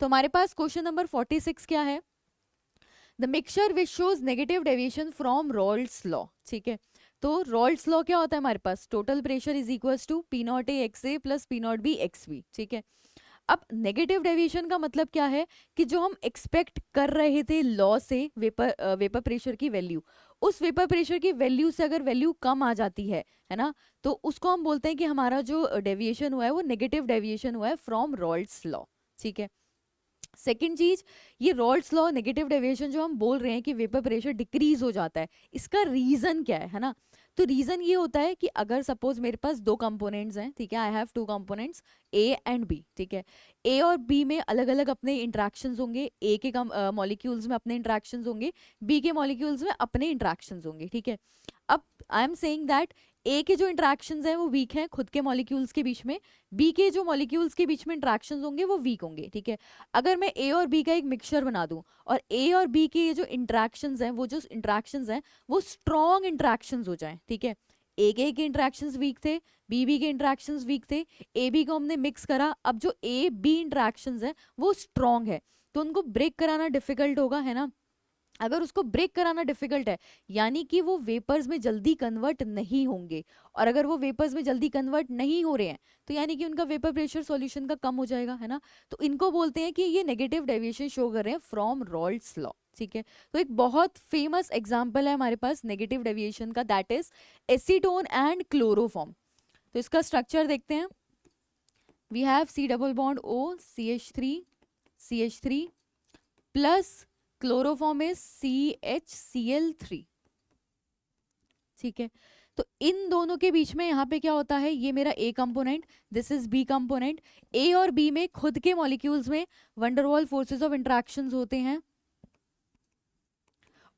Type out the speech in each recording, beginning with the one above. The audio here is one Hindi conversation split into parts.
तो हमारे पास क्वेश्चन नंबर 46 क्या है, the mixture which shows negative deviation from Raoult's law. ठीक है, तो रॉल्ड्स लॉ क्या होता है हमारे पास, total pressure is equals to P not A X A plus P not B X B. ठीक है, अब नेगेटिव डेविएशन का मतलब क्या है कि जो हम एक्सपेक्ट कर रहे थे लॉ से वेपर प्रेशर की वैल्यू, उस वेपर प्रेशर की वैल्यू से अगर वैल्यू कम आ जाती है ना, तो उसको हम बोलते हैं कि हमारा जो डेविएशन हुआ है वो नेगेटिव डेविएशन हुआ है फ्रॉम रॉल्ड्स लॉ। ठीक है, सेकेंड चीज, ये रॉल्ड्स लॉ नेगेटिव डेविएशन जो हम बोल रहे हैं कि वेपर प्रेशर डिक्रीज हो जाता है, इसका रीजन क्या है ना, तो रीजन ये होता है कि अगर सपोज मेरे पास दो कंपोनेंट्स हैं, ठीक है, I have two components A and B. ठीक है, ए और बी में अलग अलग अपने इंट्रैक्शंस होंगे, ए के मॉलिक्यूल्स में अपने इंट्रैक्शंस होंगे, बी के मॉलिक्यूल्स में अपने इंट्रैक्शंस होंगे। ठीक है, अब आई एम सेइंग दैट ए के जो इंट्रैक्शंस हैं वो वीक हैं खुद के मॉलिक्यूल्स के बीच में, बी के जो मॉलिक्यूल्स के बीच में इंट्रैक्शंस होंगे वो वीक होंगे। ठीक है, अगर मैं ए और बी का एक मिक्सचर बना दूं और ए और बी के ये जो इंट्रैक्शंस हैं वो जो इंट्रैक्शंस हैं वो स्ट्रॉन्ग इंट्रैक्शंस हो जाएं, ठीक है, ए के इंट्रैक्शंस वीक थे, बी के इंट्रैक्शंस वीक थे, ए बी को हमने मिक्स करा, अब जो ए बी इंट्रैक्शंस है वो स्ट्रॉन्ग है, तो उनको ब्रेक कराना डिफिकल्ट होगा, है ना। अगर उसको ब्रेक कराना डिफिकल्ट है यानी कि वो वेपर्स में जल्दी कन्वर्ट नहीं होंगे, और अगर वो वेपर्स में जल्दी कन्वर्ट नहीं हो रहे हैं तो यानी कि उनका वेपर प्रेशर सॉल्यूशन का कम हो जाएगा, है ना। तो इनको बोलते हैं कि ये नेगेटिव डेविएशन शो कर रहे हैं फ्रॉम रॉल्ड्स लॉ। ठीक है, तो एक बहुत फेमस एग्जांपल है हमारे पास नेगेटिव डेविएशन का, that is acetone and chloroform. तो इसका स्ट्रक्चर देखते हैं, we have C double bond O C H three plus chloroform is CHCl3। ठीक है, तो इन दोनों के बीच में यहाँ पे क्या होता है, ये मेरा A component, this is B component, A और बी में खुद के मॉलिक्यूल्स में वंडरवॉल फोर्सेस ऑफ इंट्रैक्शंस होते हैं,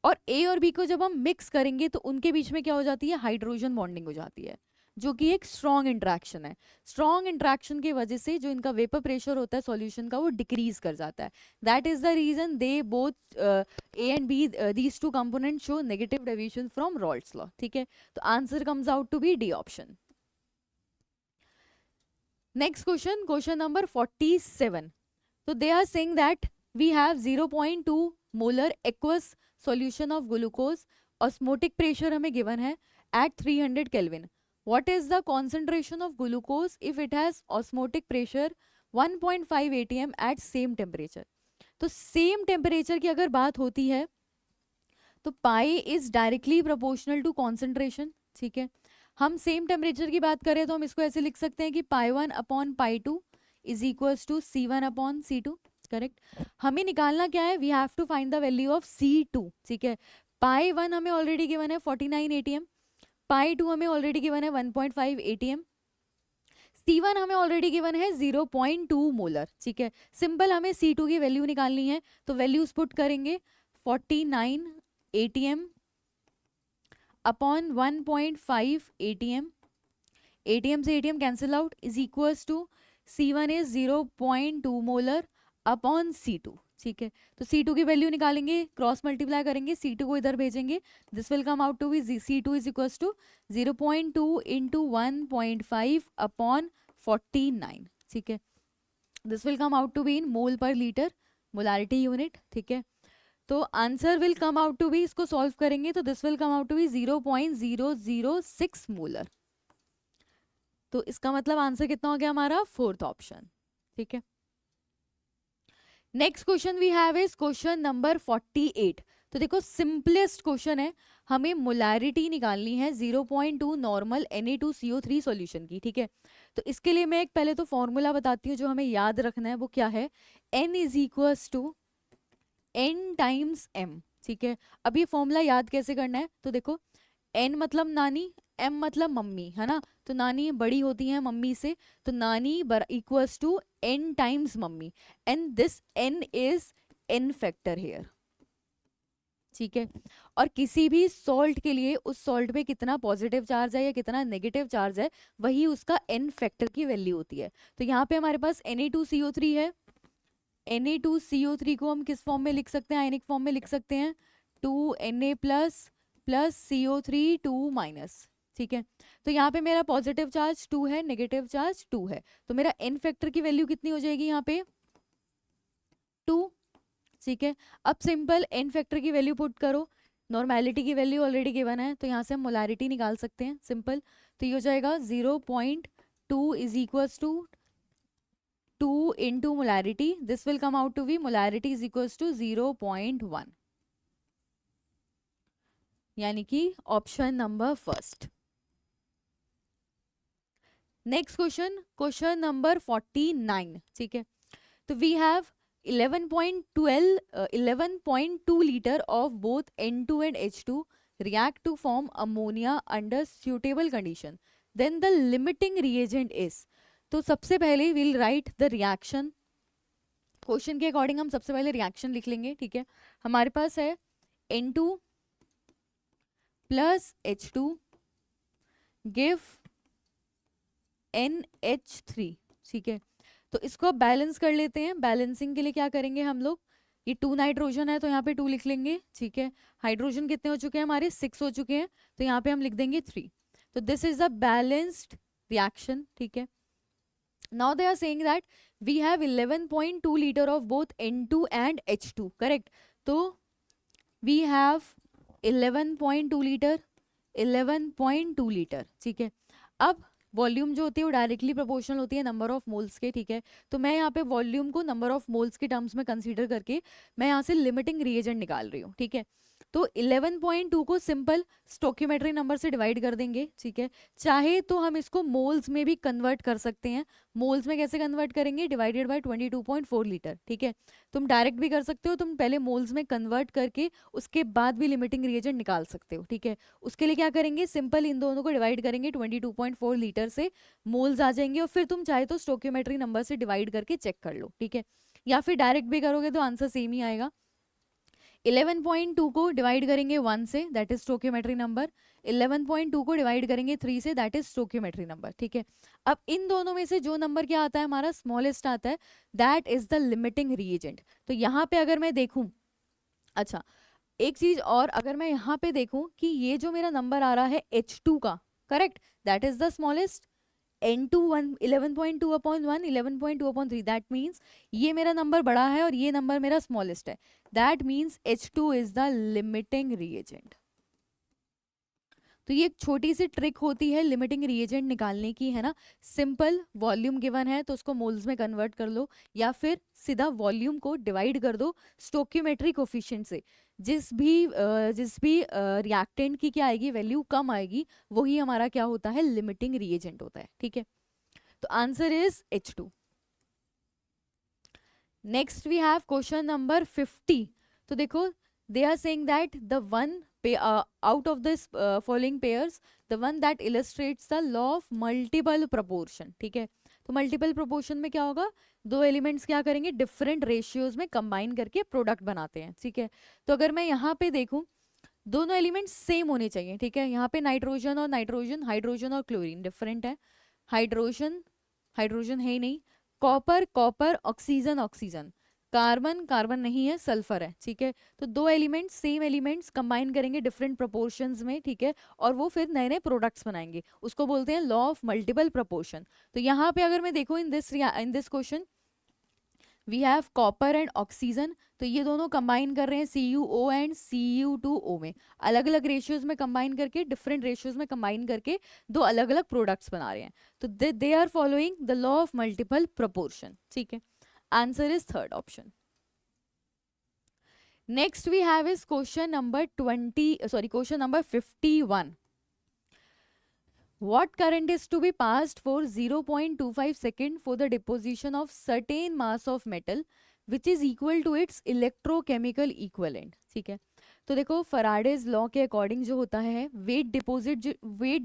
और ए और बी को जब हम मिक्स करेंगे तो उनके बीच में क्या हो जाती है, हाइड्रोजन बॉन्डिंग हो जाती है, जो कि एक स्ट्रॉन्ग इंट्रैक्शन है। स्ट्रॉन्ग इंट्रैक्शन की वजह से जो इनका वेपर प्रेशर होता है सॉल्यूशन का वो डिक्रीज कर जाता है, that is the reason they both A and B these two component show negative deviation from Raoult's law. ठीक है, तो answer comes out to be D option. Next question, question number 47, तो they are saying that we have 0.2 molar aqueous solution of glucose, osmotic pressure हमें गिवन है at 300 kelvin, what is the concentration of glucose if it has osmotic pressure 1.5 atm at same temperature। तो सेम टेम्परेचर की अगर बात होती है तो pi is directly proportional to concentration. ठीक है, हम सेम टेम्परेचर की बात करें तो हम इसको ऐसे लिख सकते हैं कि pi 1 upon pi 2 is equals to C1 upon C2। Correct, हमें निकालना क्या है, we have to find the value of C2। ठीक है, पाई 1 हमें ऑलरेडी गिवन है 49 atm, पाई 2 हमें ऑलरेडी गिवन है 1.5 atm, C1 हमें ऑलरेडी गिवन है 0.2 मोलर। ठीक है, सिंपल हमें C2 की वैल्यू निकालनी है, तो वैल्यूज पुट करेंगे 49 atm अपॉन 1.5 atm, atm से atm cancel out is equals to C1 is 0.2 molar upon C2। ठीक है, तो C2 की वैल्यू निकालेंगे, क्रॉस मल्टीप्लाई करेंगे, C2 को इधर भेजेंगे, this will come out to be C2 is equals to 0.2 into 1.5 upon 49। ठीक है, this will come out to be in mole per litre, molarity unit. ठीक है, तो answer will come out to be, इसको सॉल्व करेंगे तो this will come out to be 0.006 molar. तो इसका मतलब आंसर कितना हो गया हमारा, फोर्थ ऑप्शन। ठीक है, next question we have is question number 48। तो देखो सिंपलेस्ट क्वेश्चन है, हमें मोलैरिटी निकालनी है 0.2 नॉर्मल Na2CO3 सॉल्यूशन की। ठीक है, तो इसके लिए मैं एक पहले तो फॉर्मूला बताती हूँ जो हमें याद रखना है, वो क्या है, N is equals to N times M। ठीक है, अब ये फॉर्मूला याद कैसे करना है, तो देखो N मतलब नानी, M मतलब मम्मी, है ना, तो नानी बड़ी होती है मम्मी से, तो नानी equals to N times mummy, and this N is N factor here. ठीक है, और किसी भी सॉल्ट के लिए उस सॉल्ट पे कितना पॉजिटिव चार्ज है या कितना नेगेटिव चार्ज है वही उसका N फैक्टर की वैल्यू होती है। तो यहाँ पे हमारे पास Na2CO3 है, Na2CO3 को हम किस फॉर्म में लिख सकते हैं, आयनिक फॉर्म में लिख सकते हैं, 2Na प्लस CO3 2 माइनस। ठीक है, तो यहाँ पे मेरा पॉजिटिव चार्ज 2 है, नेगेटिव चार्ज 2 है, तो मेरा N फैक्टर की वैल्यू कितनी हो जाएगी यहाँ पे, ठीक है। अब सिंपल n फैक्टर की वैल्यू पुट करो, नॉर्मेलिटी की वैल्यू ऑलरेडी गिवन है तो यहाँ से हम मोलारिटी निकाल सकते हैं सिंपल। तो ये हो जाएगा 0.2 is equals to 2 into molarity, this will come out to be molarity is equals to 0.1, यानी कि option number first. Next question, question number 49, ठीक है। तो we have 11.2 liter of both N2 and H2 react to form ammonia under suitable condition, then the limiting reagent is। तो सबसे पहले we'll write the reaction, question के अकॉर्डिंग हम सबसे पहले रिएक्शन लिख लेंगे, ठीक है। हमारे पास है N2 plus H2 give NH3, ठीक है। तो इसको अब बैलेंस कर लेते हैं। बैलेंसिंग के लिए क्या करेंगे हम लोग, ये 2 नाइट्रोजन है तो यहाँ पे 2 लिख लेंगे, ठीक है। हाइड्रोजन कितने हो चुके हैं हमारे, 6 हो चुके हैं, तो यहाँ पे हम लिख देंगे 3। तो this is a balanced reaction, ठीक है। Now they are saying that we have 11.2 litre of both N2 and H2, correct. तो वी हैव 11.2 लीटर, 11.2 लीटर, ठीक है। अब वॉल्यूम जो होती है वो डायरेक्टली प्रोपोर्शनल होती है नंबर ऑफ मोल्स के, ठीक है। तो मैं यहाँ पे वॉल्यूम को नंबर ऑफ मोल्स के टर्म्स में कंसीडर करके मैं यहाँ से लिमिटिंग रिएजेंट निकाल रही हूँ, ठीक है। तो 11.2 को सिंपल स्टोक्योमेट्री नंबर से डिवाइड कर देंगे, ठीक है। चाहे तो हम इसको मोल्स में भी कन्वर्ट कर सकते हैं। मोल्स में कैसे कन्वर्ट करेंगे, डिवाइडेड बाय 22.4 लीटर, ठीक है। तुम डायरेक्ट भी कर सकते हो, तुम पहले मोल्स में कन्वर्ट करके उसके बाद भी लिमिटिंग रिएजेंट निकाल सकते हो, ठीक है। उसके लिए क्या करेंगे, सिंपल इन दोनों को डिवाइड करेंगे, 22.4 लीटर से मोल्स आ जाएंगे और फिर तुम चाहे तो स्टोक्योमेट्री नंबर से डिवाइड करके चेक कर लो, ठीक है। या फिर डायरेक्ट भी करोगे तो आंसर सेम ही आएगा। 11.2 को डिवाइड करेंगे 1 से, दैट इज स्टोक्योमेट्री नंबर। 11.2 को डिवाइड करेंगे 3 से, दैट इज स्टोक्योमेट्री नंबर, ठीक है। अब इन दोनों में से जो नंबर क्या आता है हमारा, स्मॉलेस्ट आता है, that is the limiting reagent. तो यहाँ पे अगर मैं देखूं, अच्छा एक चीज और, अगर मैं यहाँ पे देखूं कि ये जो मेरा नंबर आ रहा है H2 का, correct, that is the smallest. N2 11.2 upon 1, 11.2 upon 3, that means ये मेरा नंबर बड़ा है और ये नंबर मेरा स्मॉलेस्ट है, that means H2 is the limiting reagent. तो ये एक छोटी सी ट्रिक होती है लिमिटिंग रिएजेंट निकालने की, है ना। सिंपल वॉल्यूम गिवन है तो उसको मोल्स में कन्वर्ट कर लो, या फिर सीधा वॉल्यूम को डिवाइड कर दो स्टोक्योमेट्री कोफिशिएंट से। जिस भी रिएक्टेंट की क्या आएगी, वैल्यू कम आएगी, वही हमारा क्या होता है, लिमिटिंग रिएजेंट होता है, ठीक है। तो answer is H2। Next we have question number 50। तो देखो, they are saying that the one out of this following pairs, the one that illustrates the law of multiple proportion, ठीक है। तो मल्टीपल प्रोपोर्शन में क्या होगा, दो एलिमेंट्स क्या करेंगे, डिफरेंट रेशियोज में कंबाइन करके प्रोडक्ट बनाते हैं, ठीक है। तो अगर मैं यहाँ पे देखूं, दोनों एलिमेंट्स सेम होने चाहिए, ठीक है। यहाँ पे नाइट्रोजन और नाइट्रोजन, हाइड्रोजन और क्लोरीन डिफरेंट है, हाइड्रोजन हाइड्रोजन है ही नहीं, copper copper, oxygen oxygen, carbon carbon नहीं है, सल्फर है, ठीक है। तो दो एलिमेंट्स, सेम एलिमेंट्स कंबाइन करेंगे डिफरेंट प्रोपोर्शंस में, ठीक है, और वो फिर नए नए प्रोडक्ट्स बनाएंगे, उसको बोलते हैं लॉ ऑफ मल्टीपल प्रोपोर्शन। तो यहाँ पे अगर मैं देखूँ in this question we have copper and oxygen, तो ये दोनों कंबाइन कर रहे हैं CuO एंड Cu2O में, अलग अलग रेशियोज में कंबाइन करके, डिफरेंट रेशियोज में कंबाइन करके दो अलग अलग प्रोडक्ट्स बना रहे हैं। तो they are following the law of multiple proportion, ठीक है। Answer is third option. Next we have is question number 51। What current is to be passed for 0.25 second for the deposition of certain mass of metal which is equal to its electrochemical equivalent, ठीक है। तो देखो, फराडेज लॉ के अकॉर्डिंग जो होता है, वेट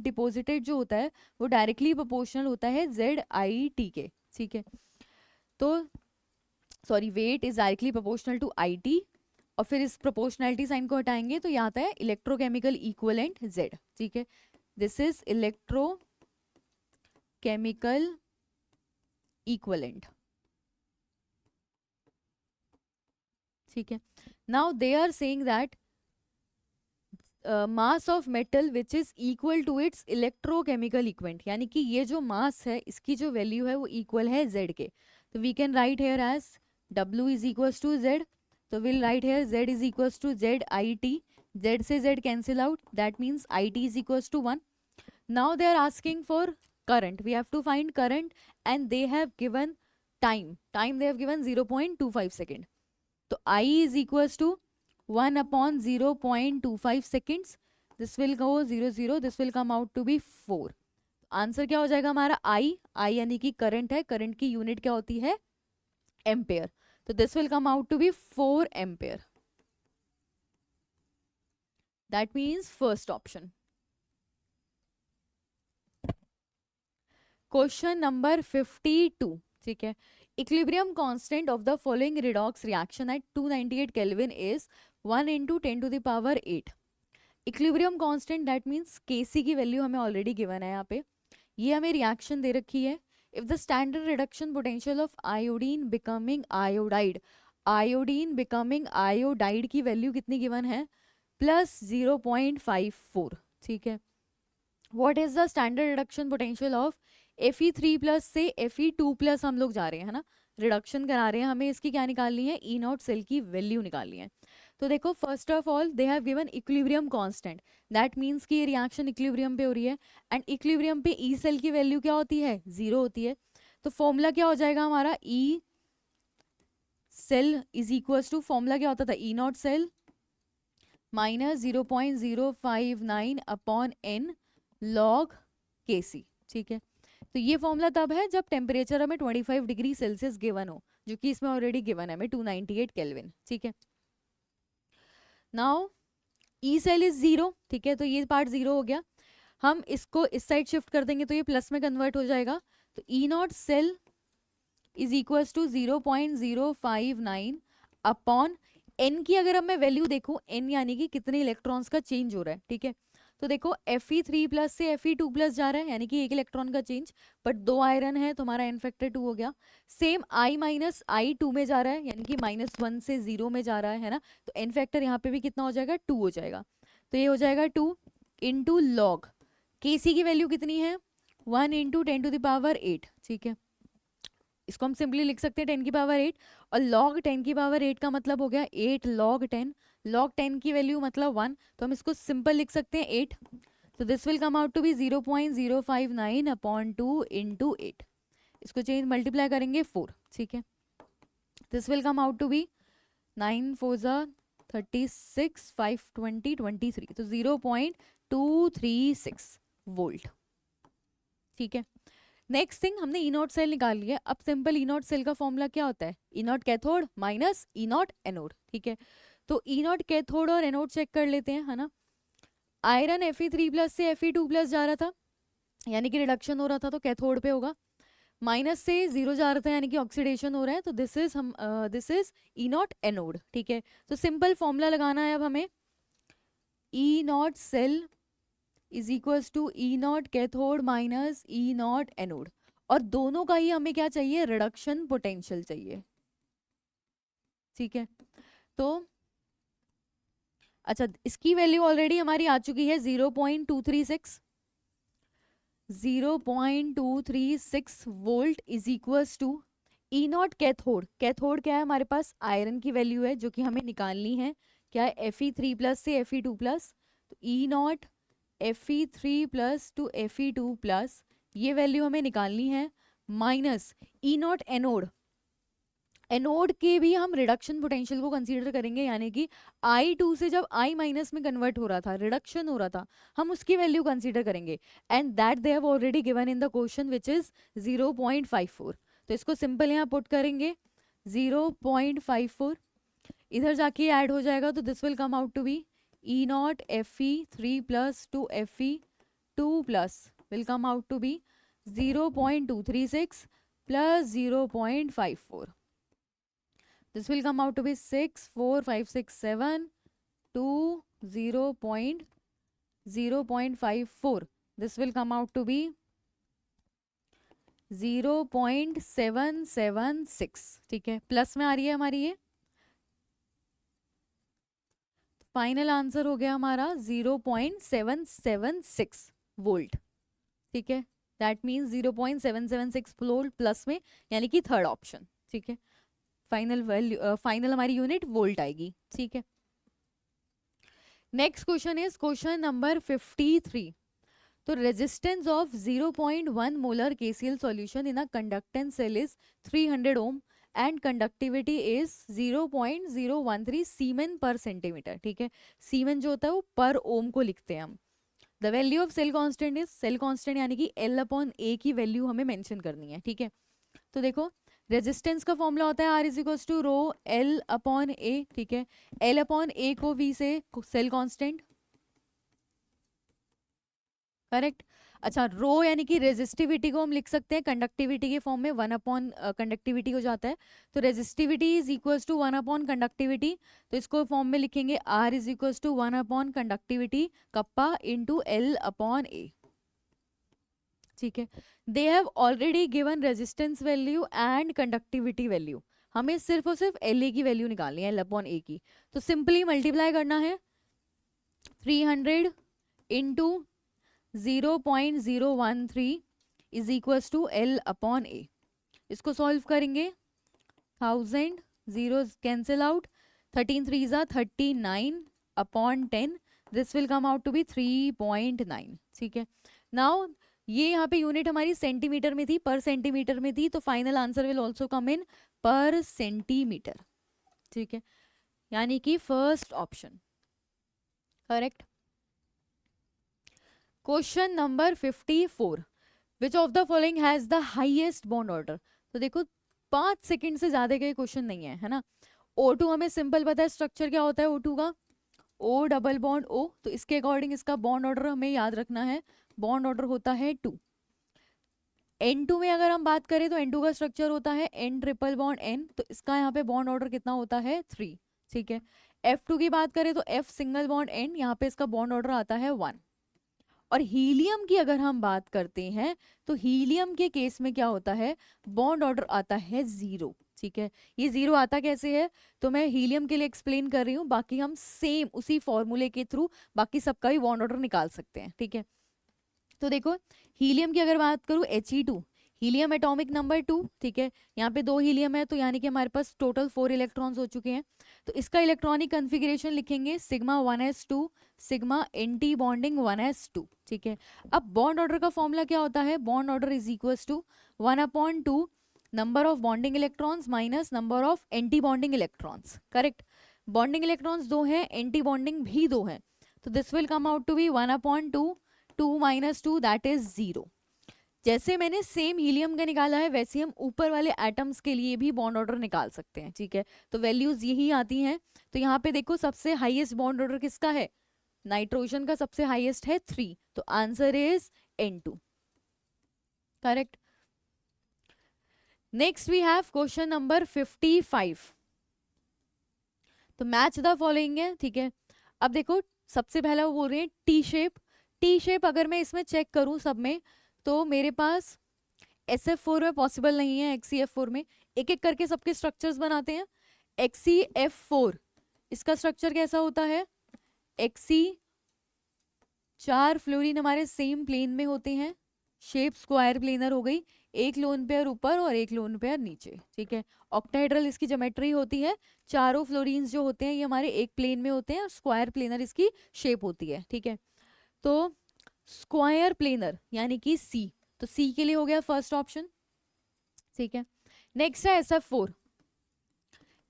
डिपोजिटेड जो होता है वो डायरेक्टली प्रोपोर्शनल होता है ZIT के, ठीक है। तो sorry, weight is directly proportional to IT, और फिर इस प्रोपोर्शनैलिटी साइन को हटाएंगे तो यहाँ आता है इलेक्ट्रोकेमिकल इक्विवेलेंट Z, ठीक है। दिस इज इलेक्ट्रोकेमिकल इक्विवेलेंट, ठीक है। Now they are saying that mass of metal which is equal to its electrochemical equivalent, यानी कि ये जो मास है इसकी जो वैल्यू है वो इक्वल है Z के। तो we can write here as W is equal to Z, तो will write here z is equals to Z I T, z से z cancel out, that means I T is equals to 1. Now they are asking for current, we have to find current and they have given time they have given 0.25 second. तो I is equals to 1 upon 0.25 seconds. This will go 0 0, this will come out to be 4. Answer क्या हो जाएगा हमारा I यानी कि करंट है, करंट की यूनिट क्या होती है एम्पेयर, तो this will come out to be 4 ampere. That means first option. Question number 52, ठीक है. Equilibrium constant of the following redox reaction at 298 kelvin is 1 into 10 to the power 8. Equilibrium constant that means Kc की वैल्यू हमें ऑलरेडी गिवन है यहाँ पे, ये हमें रिएक्शन दे रखी है. If the standard reduction potential of iodine becoming iodide, iodine becoming iodide की वैल्यू कितनी गिवन है, प्लस 0.54, ठीक है. What is the standard reduction potential of Fe3+ से Fe2+ हम लोग जा रहे हैं, है ना, रिडक्शन करा रहे हैं, हमें इसकी क्या निकालनी है, ई नॉट सेल की वैल्यू निकालनी है. तो देखो first of all they have given equilibrium constant, that means कि ये रिएक्शन इक्विलिब्रियम पे हो रही है एंड इक्विलिब्रियम पे ई सेल की वैल्यू क्या होती है, 0 होती है. तो फॉर्मूला क्या हो जाएगा हमारा, E cell is equals to, formula क्या होता था, E not cell minus 0.059 upon n log Kc, ठीक है. तो ये फॉर्मूला तब है जब टेम्परेचर हमें 25 डिग्री सेल्सियस गिवन हो, जो कि इसमें ऑलरेडी गिवन है हमें 298 केल्विन, ठीक है. नाउ ई सेल इज 0, ठीक है, तो ये पार्ट 0 हो गया. हम इसको इस साइड शिफ्ट कर देंगे तो ये प्लस में कन्वर्ट हो जाएगा. तो E not cell is equals to 0.059 upon n की अगर अब मैं वैल्यू देखूं, n यानी कि कितने इलेक्ट्रॉन्स का चेंज हो रहा है, ठीक है. तो देखो Fe3+ से Fe2+ जा रहा है यानी कि 1 इलेक्ट्रॉन का चेंज, बट 2 आयरन है तो हमारा n फैक्टर 2 हो गया. सेम I माइनस I 2 में जा रहा है यानी कि -1 से 0 में जा रहा है ना, तो n फैक्टर यहाँ पे भी कितना हो जाएगा, 2 हो जाएगा. तो ये हो जाएगा 2 इंटू लॉग Kc की वैल्यू कितनी है, 1 इंटू 10 to the power 8, ठीक है. इसको हम सिंपली लिख सकते हैं 10 की पावर 8, और log 10 की पावर 8 का मतलब हो गया 8 log 10, log 10 की वैल्यू मतलब 1, तो हम इसको सिंपल लिख सकते हैं 8. तो this will come out to be 0.059 upon 2 into 8. इसको चेंज मल्टीप्लाई करेंगे 4, ठीक है. This will come out to be 9 4 36 5 20 23, तो 0.236 वोल्ट, ठीक है. नेक्स्ट थिंग, हमने ई नॉट सेल निकाल लिया. अब सिंपल ई नॉट सेल का फॉर्मूला क्या होता है, E not cathode minus E not anode, ठीक है. तो ई नॉट कैथोड और एनोड चेक कर लेते हैं, है ना. आयरन Fe3+ से Fe2+ जा रहा था यानी कि रिडक्शन हो रहा था, तो कैथोड पे होगा. माइनस से 0 जा रहा था यानी कि ऑक्सीडेशन हो रहा है, तो this is E not anode, ठीक है. तो सिंपल फॉर्मूला लगाना है अब हमें, E not cell is equals to E not cathode minus E not anode, और दोनों का ही हमें क्या चाहिए, रिडक्शन पोटेंशियल चाहिए, ठीक है. तो अच्छा, इसकी वैल्यू ऑलरेडी हमारी आ चुकी है 0.236 volt is equals to E not cathode. Cathode क्या है हमारे पास, आयरन की वैल्यू है जो कि हमें निकालनी है, क्या है, Fe3+ से Fe2+. तो E not Fe3+ to Fe2+, ये वैल्यू हमें निकालनी है, minus E not anode. Anode के भी हम रिडक्शन पोटेंशियल को कंसीडर करेंगे, यानी कि I2 से जब I माइनस में कन्वर्ट हो रहा था, रिडक्शन हो रहा था, हम उसकी वैल्यू कंसीडर करेंगे, and that they have already given in the question which is 0.54. तो इसको सिंपल यहाँ पुट करेंगे 0.54, इधर जाके ऐड हो जाएगा, तो this will come out to be E not Fe3+ to Fe2+ will come out to be 0.236 plus 0.54. This will come out to be 64567 to 0.54. This will come out to be 0.776, ठीक है. प्लस में आ रही है हमारी ये. फाइनल आंसर हो गया हमारा 0.776 वोल्ट, ठीक है. दैट मीन्स 0.776 वोल्ट प्लस में, यानी कि थर्ड ऑप्शन, ठीक है. फाइनल वैल्यू फाइनल हमारी यूनिट वोल्ट आएगी, ठीक है। Next question is question number 53। तो resistance of 0.1 molar KCl solution in a conductance cell is 300 ohm and conductivity is 0.013 siemens per centimetre, ठीक है। सीमेन जो होता है वो पर ओम को लिखते हैं हम। The value of cell constant is, cell constant यानी कि L/A की वैल्यू हमें मेंशन करनी है, ठीक है। तो देखो रेजिस्टेंस का फॉर्मूला होता है R is equals to rho L/A, ठीक है। L/A को V से सेल कांस्टेंट, करेक्ट। अच्छा, रो यानी कि रेजिस्टिविटी को हम लिख सकते हैं कंडक्टिविटी के फॉर्म में, 1 कंडक्टिविटी हो जाता है। तो resistivity is equals to 1 conductivity, तो इसको फॉर्म में लिखेंगे R is equals to 1 conductivity kappa into L/A, ठीक है। They have already given resistance value and conductivity value, हमें सिर्फ और सिर्फ LA की वैल्यू निकालनी है, L/A की। तो सिंपली मल्टीप्लाई करना है 300 into 0.013 is equals to L/A। इसको सॉल्व करेंगे, 1000 जीरोस कैंसिल आउट, 13 3 जा 39/10, this will come out to be 3.9, ठीक है। नाउ ये यहाँ पे यूनिट हमारी सेंटीमीटर में थी, पर सेंटीमीटर में थी, तो final answer will also come in per centimetre, ठीक है। यानी कि first option correct. Question number 54, which of the following has the highest bond order. तो देखो 5 सेकंड से ज्यादा के क्वेश्चन नहीं है ना। O2 हमें सिंपल पता है स्ट्रक्चर क्या होता है O2 का, O डबल बॉन्ड O, तो इसके अकॉर्डिंग इसका बॉन्ड ऑर्डर हमें याद रखना है, बॉन्ड ऑर्डर होता है 2। N2 में अगर हम बात करें तो N2 का स्ट्रक्चर होता है N ट्रिपल बॉन्ड N, तो इसका यहाँ पे बॉन्ड ऑर्डर कितना होता है 3, ठीक है। F2 की बात करें तो F सिंगल बॉन्ड N, यहाँ पे इसका बॉन्ड ऑर्डर आता है 1। और हीलियम की अगर हम बात करते हैं तो हीलियम के केस में क्या होता है, बॉन्ड ऑर्डर आता है 0, ठीक है। ये 0 आता कैसे है, तो मैं हीलियम के लिए एक्सप्लेन कर रही हूँ, बाकी हम सेम उसी फॉर्मूले के थ्रू बाकी सबका भी बॉन्ड ऑर्डर निकाल सकते हैं, ठीक है। तो देखो हीलियम की अगर बात करूँ He2, हीलियम एटॉमिक नंबर 2, ठीक है। यहाँ पे 2 हीलियम है, तो यानी कि हमारे पास टोटल 4 इलेक्ट्रॉन्स हो चुके हैं। तो इसका इलेक्ट्रॉनिक कन्फिग्रेशन लिखेंगे sigma 1s2 sigma anti bonding 1s2, ठीक है। अब बॉन्ड ऑर्डर का फॉर्मूला क्या होता है, bond order is equals to 1/2 number of bonding electrons minus number of anti bonding electrons, correct. Bonding electrons 2 हैं, एंटी बॉन्डिंग भी 2 हैं, तो this will come out to be 1/2, 2 - 2 that is 0। जैसे मैंने सेम हीलियम का निकाला है वैसे हम ऊपर वाले एटम्स के लिए भी बॉन्ड ऑर्डर निकाल सकते हैं, ठीक है। तो वैल्यूज यही आती हैं। तो यहाँ पे देखो सबसे हाईएस्ट बॉन्ड ऑर्डर किसका है, नाइट्रोजन का सबसे हाईएस्ट है 3, तो answer is N2, correct. Next we have question number 55। तो मैच द फॉलोइंग है, ठीक है। अब देखो सबसे पहला वो बोल रहे हैं टी शेप। टी शेप अगर मैं इसमें चेक करूं सब में, तो मेरे पास SF4 में पॉसिबल नहीं है, XeF4 में। एक एक करके सबके स्ट्रक्चर्स बनाते हैं। XeF4 इसका स्ट्रक्चर कैसा होता है, Xe 4 फ्लोरीन हमारे सेम प्लेन में होते हैं, शेप स्क्वायर प्लेनर हो गई, एक लोन पेयर ऊपर और एक लोन पेयर नीचे, ठीक है। ऑक्टाहेड्रल इसकी ज्योमेट्री होती है, चारों फ्लोरीन्स जो होते हैं ये हमारे एक प्लेन में होते हैं और स्क्वायर प्लेनर इसकी शेप होती है, ठीक है। तो स्क्वायर प्लेनर यानी कि C, तो C के लिए हो गया फर्स्ट ऑप्शन, ठीक है। नेक्स्ट है SF4।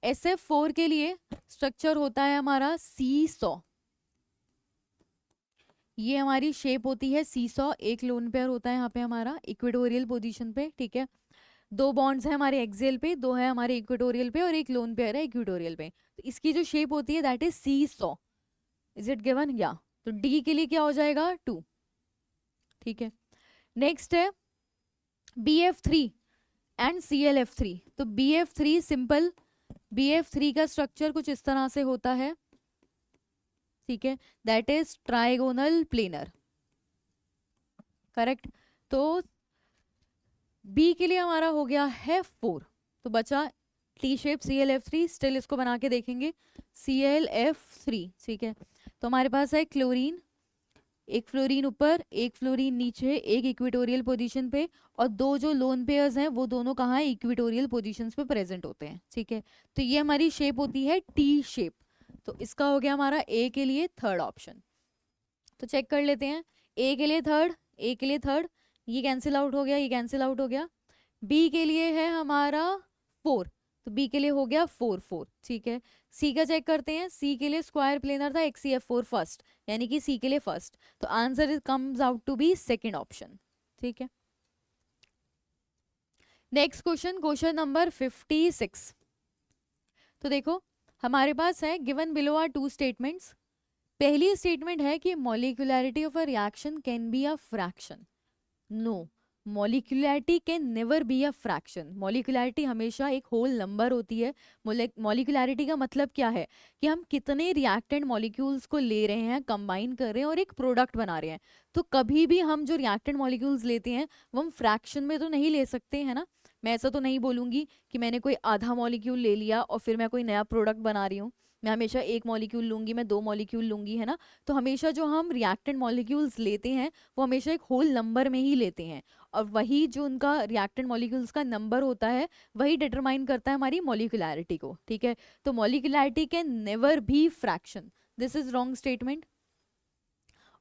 SF4 के लिए स्ट्रक्चर होता है हमारा सीसॉ, ये हमारी शेप होती है सीसॉ, एक लोन पेयर होता है यहाँ पे हमारा इक्वेटोरियल पोजीशन पे, ठीक है। 2 बॉन्ड्स हैं हमारे एक्सियल पे, 2 है हमारे इक्वेटोरियल पे और एक लोन पेयर है इक्वेटोरियल पे। तो इसकी जो शेप होती है that is seesaw, is it given, या तो D के लिए क्या हो जाएगा 2, ठीक है। नेक्स्ट है BF3 एंड ClF3। तो BF3 सिंपल, BF3 का स्ट्रक्चर कुछ इस तरह से होता है, ठीक है, that is trigonal planar, correct. तो B के लिए हमारा हो गया है 4, तो बचा टी शेप ClF3, स्टिल इसको बना के देखेंगे ClF3, ठीक है। तो हमारे पास है क्लोरीन, एक फ्लोरीन ऊपर, एक फ्लोरीन नीचे, एक इक्वेटोरियल पोजीशन पे, और दो जो लोन पेयर्स हैं वो दोनों कहाँ है, इक्वेटोरियल पोजीशंस पे प्रेजेंट होते हैं, ठीक है। तो ये हमारी शेप होती है टी शेप। तो इसका हो गया हमारा ए के लिए थर्ड ऑप्शन। तो चेक कर लेते हैं, ए के लिए थर्ड, ए के लिए थर्ड, ये कैंसिल आउट हो गया, ये कैंसिल आउट हो गया। बी के लिए है हमारा 4, तो बी के लिए हो गया 4 4, ठीक है। सी का चेक करते हैं, सी के लिए स्क्वायर प्लेनर था XCF4 फर्स्ट, यानी कि सी के लिए फर्स्ट, तो answer comes out to be second option, ठीक है। Next question, question number 56। तो देखो हमारे पास है given below are two statements. पहली स्टेटमेंट है कि molecularity of a reaction can be a fraction. No, molecularity can never be a fraction. Molecularity हमेशा एक होल नंबर होती है। मॉलिक्यूलैरिटी का मतलब क्या है कि हम कितने रिएक्टेंट मॉलिक्यूल्स को ले रहे हैं, कंबाइन कर रहे हैं और एक प्रोडक्ट बना रहे हैं। तो कभी भी हम जो रिएक्टेंट मॉलिक्यूल्स लेते हैं वो हम फ्रैक्शन में तो नहीं ले सकते हैं ना। मैं ऐसा तो नहीं बोलूँगी कि मैंने कोई आधा मॉलिक्यूल ले लिया और फिर मैं कोई नया प्रोडक्ट बना रही हूँ। मैं हमेशा एक मॉलिक्यूल लूँगी, मैं दो मॉलिक्यूल लूँगी, है ना। तो हमेशा जो हम रिएक्टेंट मॉलिक्यूल्स लेते हैं वो हमेशा एक होल नंबर में ही लेते हैं, और वही जो उनका रिएक्टेंट मॉलिक्यूल्स का नंबर होता है वही डिटरमाइन करता है हमारी मॉलिक्यूलैरिटी को, ठीक है। तो molecularity can never be fraction, this is wrong statement.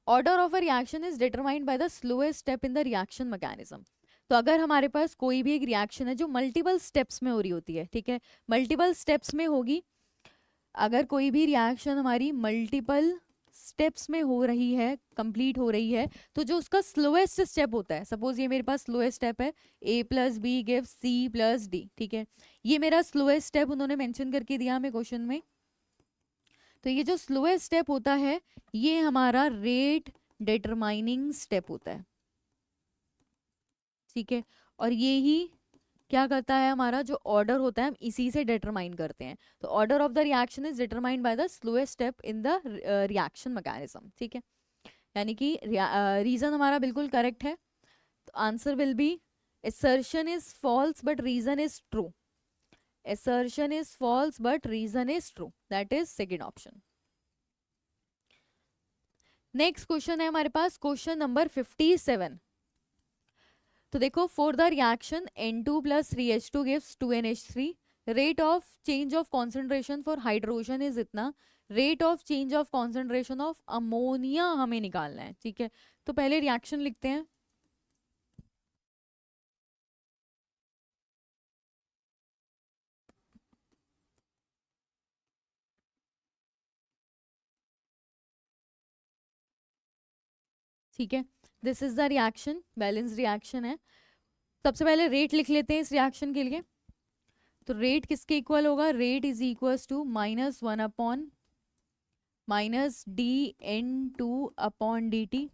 Order of a reaction is determined by the slowest step in the reaction mechanism. तो अगर हमारे पास कोई भी एक रिएक्शन है जो मल्टीपल स्टेप्स में हो रही होती है, ठीक है, मल्टीपल स्टेप्स में होगी, अगर कोई भी रिएक्शन हमारी मल्टीपल स्टेप्स में हो रही है, कंप्लीट हो रही है, तो जो उसका स्लोएस्ट स्टेप होता है, सपोज ये मेरे पास स्लोएस्ट स्टेप है A + B gives C + D, ठीक है, ये मेरा स्लोएस्ट स्टेप उन्होंने मेंशन करके दिया हमें क्वेश्चन में। तो ये जो स्लोएस्ट स्टेप होता है ये हमारा रेट डिटरमाइनिंग स्टेप होता है, ठीक है। और ये ही क्या करता है, हमारा जो ऑर्डर होता है हम इसी से डिटरमाइन करते हैं। तो order of the reaction is determined by the slowest step in the reaction mechanism, ठीक है। यानी कि रीजन हमारा बिल्कुल करेक्ट है। तो answer will B assertion is false but reason is true, assertion is false but reason is true, that is second option। Next question है हमारे पास क्वेश्चन नंबर 57। तो देखो for the reaction N2 + 3H2 gives 2NH3, rate of change of concentration for hydrogen is इतना, rate of change of concentration of ammonia हमें निकालना है, ठीक है। तो पहले रिएक्शन लिखते हैं। ठीक है, this is the reaction, balance reaction है। सबसे पहले रेट लिख लेते हैं इस रिएक्शन के लिए। तो रेट किसके इक्वल होगा, rate is equal to -1 -dN2/dt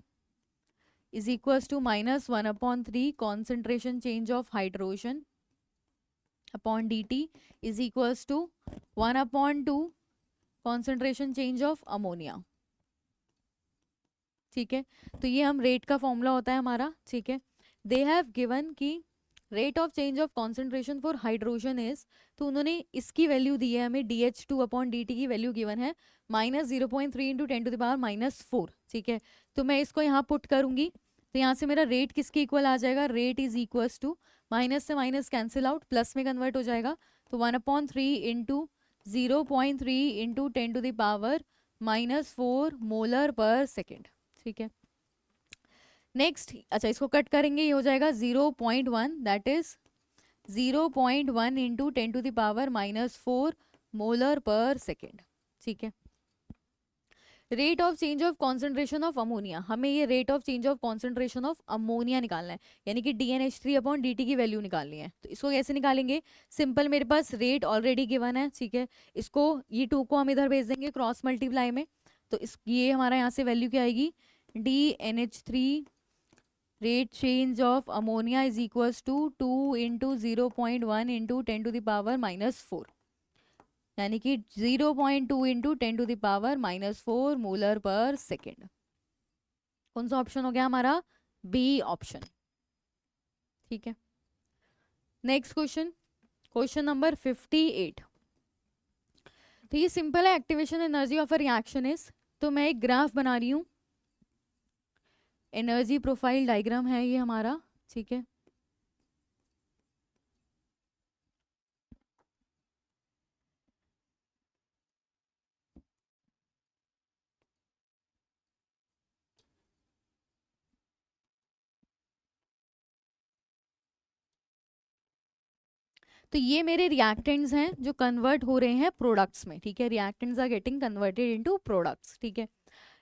is equal to -1/3 concentration change of hydrogen upon dt is equal to 1/2 concentration change of ammonia, ठीक है। तो ये हम रेट का फॉर्मूला होता है हमारा, ठीक है। दे हैव गिवन की rate of change of concentration for hydrogen is, तो उन्होंने इसकी वैल्यू दी है हमें DH2/dt की वैल्यू गिवन है -0.3 × 10⁻⁴, ठीक है। तो मैं इसको यहाँ पुट करूंगी, तो यहाँ से मेरा रेट किसके इक्वल आ जाएगा, rate is equal to minus से माइनस कैंसिल आउट, प्लस में कन्वर्ट हो जाएगा, तो 1/3 × 0.3 × 10⁻⁻⁴ मोलर पर सेकेंड, ठीक है। नेक्स्ट, अच्छा इसको कट करेंगे, ये हो जाएगा 0.1, दैट इज 0.1 × 10⁻⁻⁴ मोलर पर सेकेंड, ठीक है। Rate of change of concentration of ammonia, हमें ये rate of change of concentration of ammonia निकालना है, यानी कि DNH3/dt की वैल्यू निकालनी है। तो इसको कैसे निकालेंगे, सिंपल, मेरे पास रेट ऑलरेडी गिवन है, ठीक है। इसको ये 2 को हम इधर भेज देंगे क्रॉस मल्टीप्लाई में, तो इस ये हमारा यहाँ से वैल्यू क्या आएगी, DNH3 rate change of ammonia is equals to 2 × 0.1 × 10⁻⁻⁴, यानी कि 0.2 × 10⁻⁻⁴ मोलर पर सेकेंड। कौन सा ऑप्शन हो गया हमारा, बी ऑप्शन, ठीक है। Next question, question number 58। तो ये सिंपल है, activation energy of a reaction is, तो मैं एक ग्राफ बना रही हूँ, एनर्जी प्रोफाइल डायग्राम है ये हमारा, ठीक है। तो ये मेरे रिएक्टेंट्स हैं जो कन्वर्ट हो रहे हैं प्रोडक्ट्स में, ठीक है। Reactants are getting converted into products, ठीक है।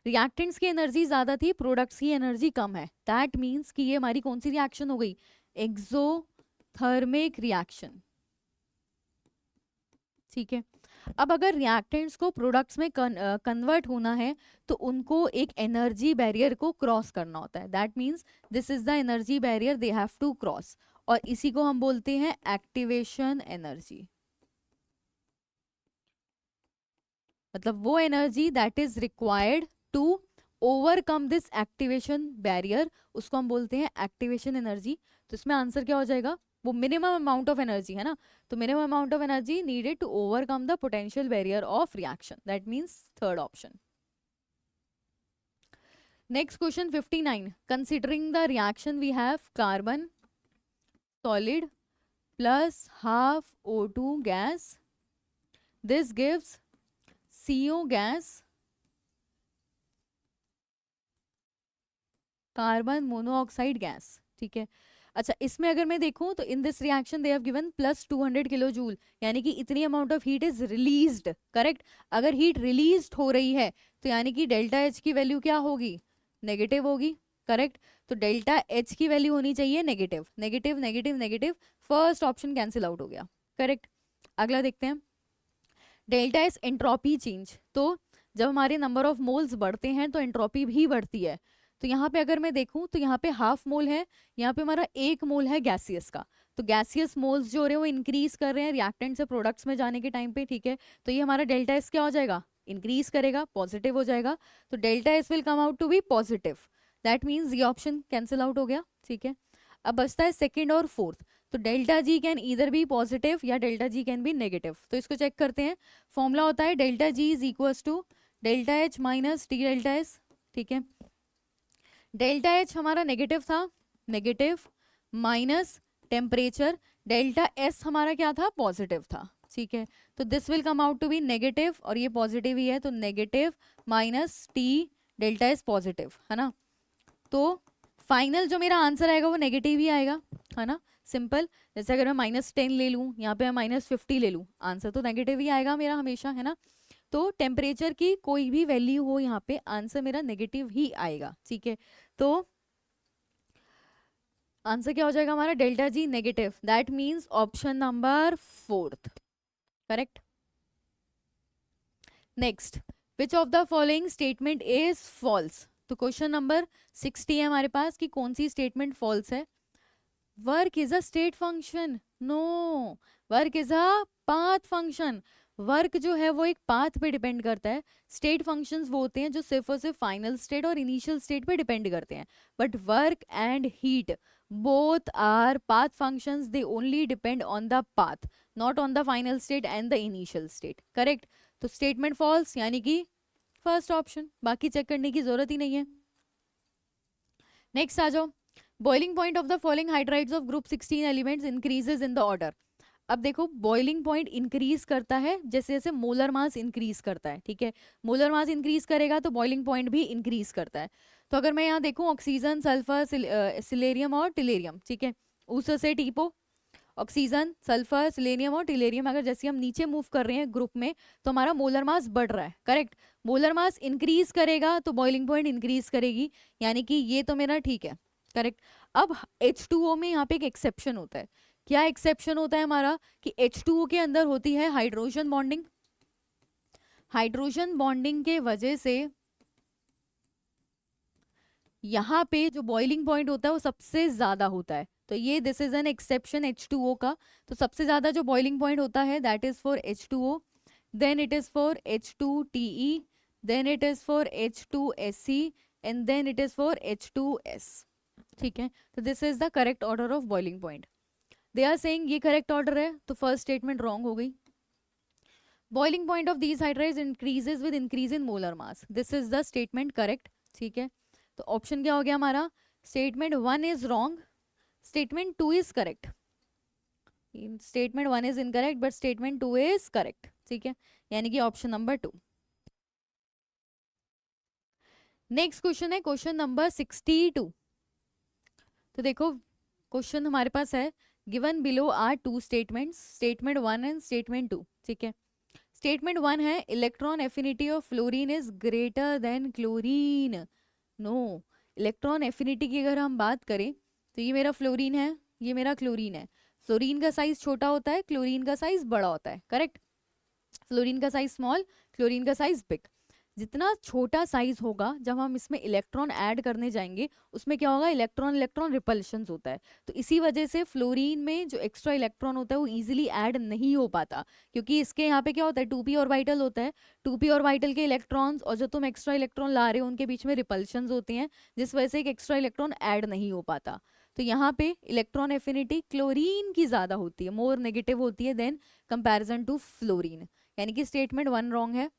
रिएक्टेंट्स की एनर्जी ज्यादा थी, प्रोडक्ट्स की एनर्जी कम है, दैट मीन्स कि ये हमारी कौन सी रिएक्शन हो गई, एक्सोथर्मिक रिएक्शन, ठीक है। अब अगर रिएक्टेंट्स को प्रोडक्ट्स में कन्वर्ट होना है तो उनको एक एनर्जी बैरियर को क्रॉस करना होता है, that means this is the energy barrier they have to cross, और इसी को हम बोलते हैं एक्टिवेशन एनर्जी। मतलब वो energy that is required to overcome this activation barrier, उसको हम बोलते हैं एक्टिवेशन एनर्जी। तो इसमें आंसर क्या हो जाएगा, वो मिनिमम अमाउंट ऑफ एनर्जी है ना, तो minimum amount of energy needed to overcome the potential barrier of reaction, that means third option. Next question 59, considering the reaction we have carbon solid plus half O2 gas, this gives CO gas, carbon monoxide gas, ठीक है। अच्छा, इसमें अगर मैं देखूं तो in this reaction they have given plus 200 kilo joule, यानी कि इतनी amount of heat is released, correct. अगर हीट रिलीज्ड हो रही है तो यानी कि डेल्टा एच की वैल्यू क्या होगी, नेगेटिव होगी, करेक्ट। तो डेल्टा एच की वैल्यू होनी चाहिए negative, negative negative negative, first option cancel out हो गया, करेक्ट। अगला देखते हैं, डेल्टा एस एंट्रोपी चेंज, तो जब हमारे नंबर ऑफ मोल्स बढ़ते हैं तो एंट्रोपी भी बढ़ती है। तो यहाँ पे अगर मैं देखूं तो यहाँ पे हाफ मोल है, यहाँ पे हमारा 1 मोल है गैसियस का, तो गैसियस मोल्स जो हो रहे हैं वो इंक्रीज कर रहे हैं रिएक्टेंट से प्रोडक्ट्स में जाने के टाइम पे, ठीक है। तो ये हमारा डेल्टा एस क्या हो जाएगा, इंक्रीज करेगा, पॉजिटिव हो जाएगा, तो delta S will come out to be positive, that means ये ऑप्शन कैंसिल आउट हो गया, ठीक है। अब बचता है सेकेंड और फोर्थ, तो delta G can either be positive या delta G can be negative, तो इसको चेक करते हैं। फॉर्मूला होता है delta G is equals to delta H minus T delta S, ठीक है। डेल्टा एच हमारा नेगेटिव था, negative minus temperature, delta S हमारा क्या था, पॉजिटिव था, ठीक है। तो this will come out to be negative, और ये पॉजिटिव ही है, तो negative minus T delta S positive, है ना। तो फाइनल जो मेरा आंसर आएगा वो नेगेटिव ही आएगा, है ना, सिंपल। जैसे अगर मैं -10 ले लूँ, यहाँ पे मैं -50 ले लूँ, आंसर तो नेगेटिव ही आएगा मेरा हमेशा, है ना। तो टेम्परेचर की कोई भी वैल्यू हो यहाँ पे आंसर मेरा नेगेटिव ही आएगा, ठीक है। तो आंसर क्या हो जाएगा हमारा, delta G negative, that means option number 4th, correct. Next, which of the following statement is false, तो क्वेश्चन नंबर 60 है हमारे पास कि कौन सी स्टेटमेंट फॉल्स है। Work is a state function, no, work is a path function. Work जो है वो एक पाथ पे डिपेंड करता है, स्टेट फंक्शंस वो होते हैं जो सिर्फ और सिर्फ फाइनल स्टेट और इनिशियल स्टेट पे डिपेंड करते हैं, but work and heat both our path functions, they only depend on the path, not on the final state and the initial state, correct. तो स्टेटमेंट फॉल्स यानी कि फर्स्ट ऑप्शन, बाकी चेक करने की जरूरत ही नहीं है। नेक्स्ट आ जाओ, boiling point of the following hydrides of group 16 elements increases in the order. अब देखो बॉइलिंग पॉइंट इंक्रीज करता है जैसे जैसे मोलर मास इंक्रीज करता है, ठीक है। मोलर मास इंक्रीज करेगा तो बॉइलिंग पॉइंट भी इंक्रीज करता है। तो अगर मैं यहाँ देखूँ ऑक्सीजन, सल्फर, सिलेरियम और टिलेरियम, ठीक है, उस से टीपो, ऑक्सीजन, सल्फर, सिलेनियम और टिलेरियम, अगर जैसे हम नीचे मूव कर रहे हैं ग्रुप में तो हमारा मोलर मास बढ़ रहा है, करेक्ट। मोलर मास इंक्रीज करेगा तो बॉइलिंग पॉइंट इंक्रीज करेगी, यानी कि ये तो मेरा ठीक है, करेक्ट। अब H2O में यहाँ पे एक एक्सेप्शन होता है, क्या एक्सेप्शन होता है हमारा कि H2O के अंदर होती है हाइड्रोजन बॉन्डिंग, हाइड्रोजन बॉन्डिंग के वजह से यहाँ पे जो बॉइलिंग पॉइंट होता है वो सबसे ज्यादा होता है, तो ये this is an exception H2O का। तो सबसे ज्यादा जो बॉइलिंग पॉइंट होता है that is for H2O, then it is for H2TE, then it is for H2SE and then it is for H2S, ठीक है। तो this is the correct order of boiling point. They are saying ये करेक्ट ऑर्डर है, तो फर्स्ट स्टेटमेंट रॉन्ग हो गई। Boiling point of these hydrides increases with increase in molar mass, this is the statement correct, ठीक है। तो तो ऑप्शन क्या हो गया हमारा, statement 1 is wrong, statement 2 is correct. Statement 1 is incorrect but statement 2 is correct, ठीक है, यानी कि ऑप्शन नंबर 2। नेक्स्ट क्वेश्चन है क्वेश्चन नंबर 62। तो देखो क्वेश्चन हमारे पास है, given below are two statements, statement 1 and statement 2, ठीक है। स्टेटमेंट 1 है electron affinity of fluorine is greater than chlorine. No, electron affinity की अगर हम बात करें तो ये मेरा फ्लोरीन है, ये मेरा क्लोरीन है। फ्लोरीन का साइज छोटा होता है, क्लोरीन का साइज बड़ा होता है, करेक्ट। फ्लोरीन का साइज स्मॉल, क्लोरीन का साइज बिग। जितना छोटा साइज होगा जब हम इसमें इलेक्ट्रॉन ऐड करने जाएंगे उसमें क्या होगा, इलेक्ट्रॉन इलेक्ट्रॉन रिपल्शन होता है। तो इसी वजह से फ्लोरीन में जो एक्स्ट्रा इलेक्ट्रॉन होता है वो इजीली ऐड नहीं हो पाता, क्योंकि इसके यहाँ पे क्या होता है, 2p ऑर्बिटल होता है। 2p ऑर्बिटल के इलेक्ट्रॉन्स और जो तुम एक्स्ट्रा इलेक्ट्रॉन ला रहे हो उनके बीच में रिपल्शन होती हैं, जिस वजह से एक एक्स्ट्रा इलेक्ट्रॉन ऐड नहीं हो पाता। तो यहाँ पे इलेक्ट्रॉन एफिनिटी क्लोरीन की ज्यादा होती है, मोर नेगेटिव होती है देन कंपैरिजन टू फ्लोरीन, यानी कि स्टेटमेंट 1 रॉन्ग है।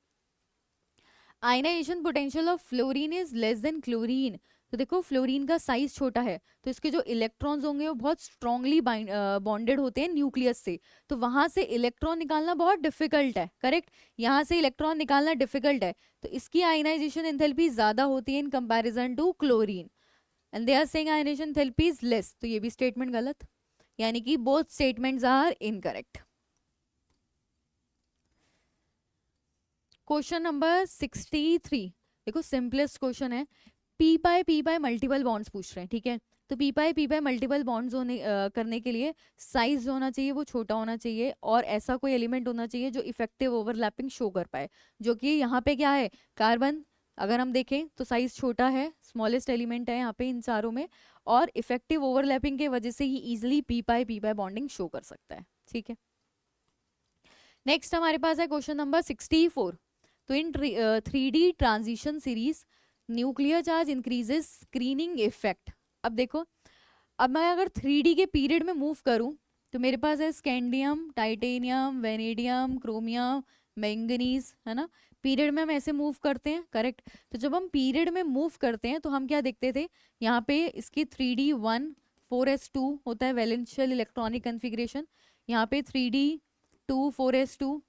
Ionisation potential of fluorine is less than chlorine. तो देखो फ्लोरीन का साइज छोटा है तो इसके जो इलेक्ट्रॉन्स होंगे वो बहुत स्ट्रांगली बॉन्डेड होते हैं न्यूक्लियस से, तो वहां से इलेक्ट्रॉन निकालना बहुत डिफिकल्ट है, करेक्ट। यहाँ से इलेक्ट्रॉन निकालना डिफिकल्ट है, तो इसकी आयनाइजेशन एंथैल्पी ज्यादा होती है in comparison to chlorine, and they are saying ionisation enthalpy is less. तो ये भी स्टेटमेंट गलत, यानी कि both statements are incorrect. Question number 63, देखो सिंपलेस्ट क्वेश्चन है, पी पाई मल्टीपल बॉन्ड्स पूछ रहे हैं, ठीक है। तो पी पाई मल्टीपल बॉन्ड्स होने करने के लिए साइज होना चाहिए वो छोटा होना चाहिए, और ऐसा कोई एलिमेंट होना चाहिए जो इफेक्टिव ओवरलैपिंग शो कर पाए, जो कि यहाँ पे क्या है, कार्बन। अगर हम देखें तो साइज छोटा है, स्मॉलेस्ट एलिमेंट है यहाँ पे इन चारों में, और इफेक्टिव ओवरलैपिंग के वजह से ही easily P pi bonding show कर सकता है, ठीक है। नेक्स्ट हमारे पास है क्वेश्चन नंबर 64। तो इन 3D transition series nuclear charge increases screening effect. अब देखो, अब मैं अगर 3D के पीरियड में मूव करूं तो मेरे पास है scandium, titanium, vanadium, chromium, manganese, है ना। पीरियड में हम ऐसे मूव करते हैं, करेक्ट। तो जब हम पीरियड में मूव करते हैं तो हम क्या देखते थे, यहाँ पे इसकी 3D1 4s2 होता है वैलेंशियल इलेक्ट्रॉनिक कन्फिग्रेशन, यहाँ पे 3D2 4s2,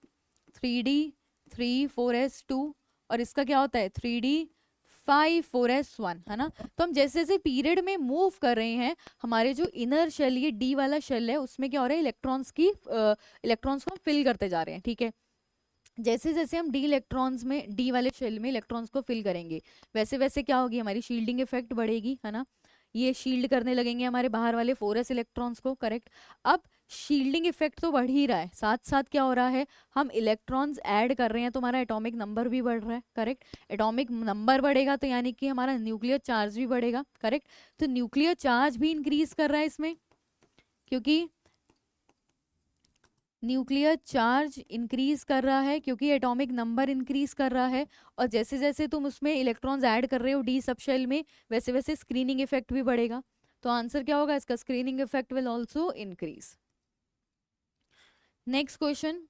3D3 4s2, और इसका क्या होता है 3D5 4s1, है ना। तो हम जैसे जैसे पीरियड में मूव कर रहे हैं हमारे जो इनर शेल, ये डी वाला शेल है, उसमें क्या हो रहा है, इलेक्ट्रॉन्स को हम फिल करते जा रहे हैं, ठीक है। जैसे जैसे हम डी वाले शेल में इलेक्ट्रॉन्स को फिल करेंगे वैसे वैसे क्या होगी, हमारी शील्डिंग इफेक्ट बढ़ेगी, है ना। ये शील्ड करने लगेंगे हमारे बाहर वाले 4s इलेक्ट्रॉन्स को, करेक्ट। अब शील्डिंग इफेक्ट तो बढ़ ही रहा है, साथ साथ क्या हो रहा है, हम इलेक्ट्रॉन्स ऐड कर रहे हैं तो हमारा एटॉमिक नंबर भी बढ़ रहा है, करेक्ट। एटॉमिक नंबर बढ़ेगा तो यानी कि हमारा न्यूक्लियर चार्ज भी बढ़ेगा, करेक्ट। तो न्यूक्लियर चार्ज भी इंक्रीज कर रहा है इसमें, क्योंकि न्यूक्लियर चार्ज इंक्रीज कर रहा है, क्योंकि एटॉमिक नंबर इंक्रीज कर रहा है, और जैसे जैसे तुम उसमें इलेक्ट्रॉन्स ऐड कर रहे हो डी सब शेल में वैसे वैसे स्क्रीनिंग इफेक्ट भी बढ़ेगा। तो आंसर क्या होगा इसका, screening effect will also increase. Next question,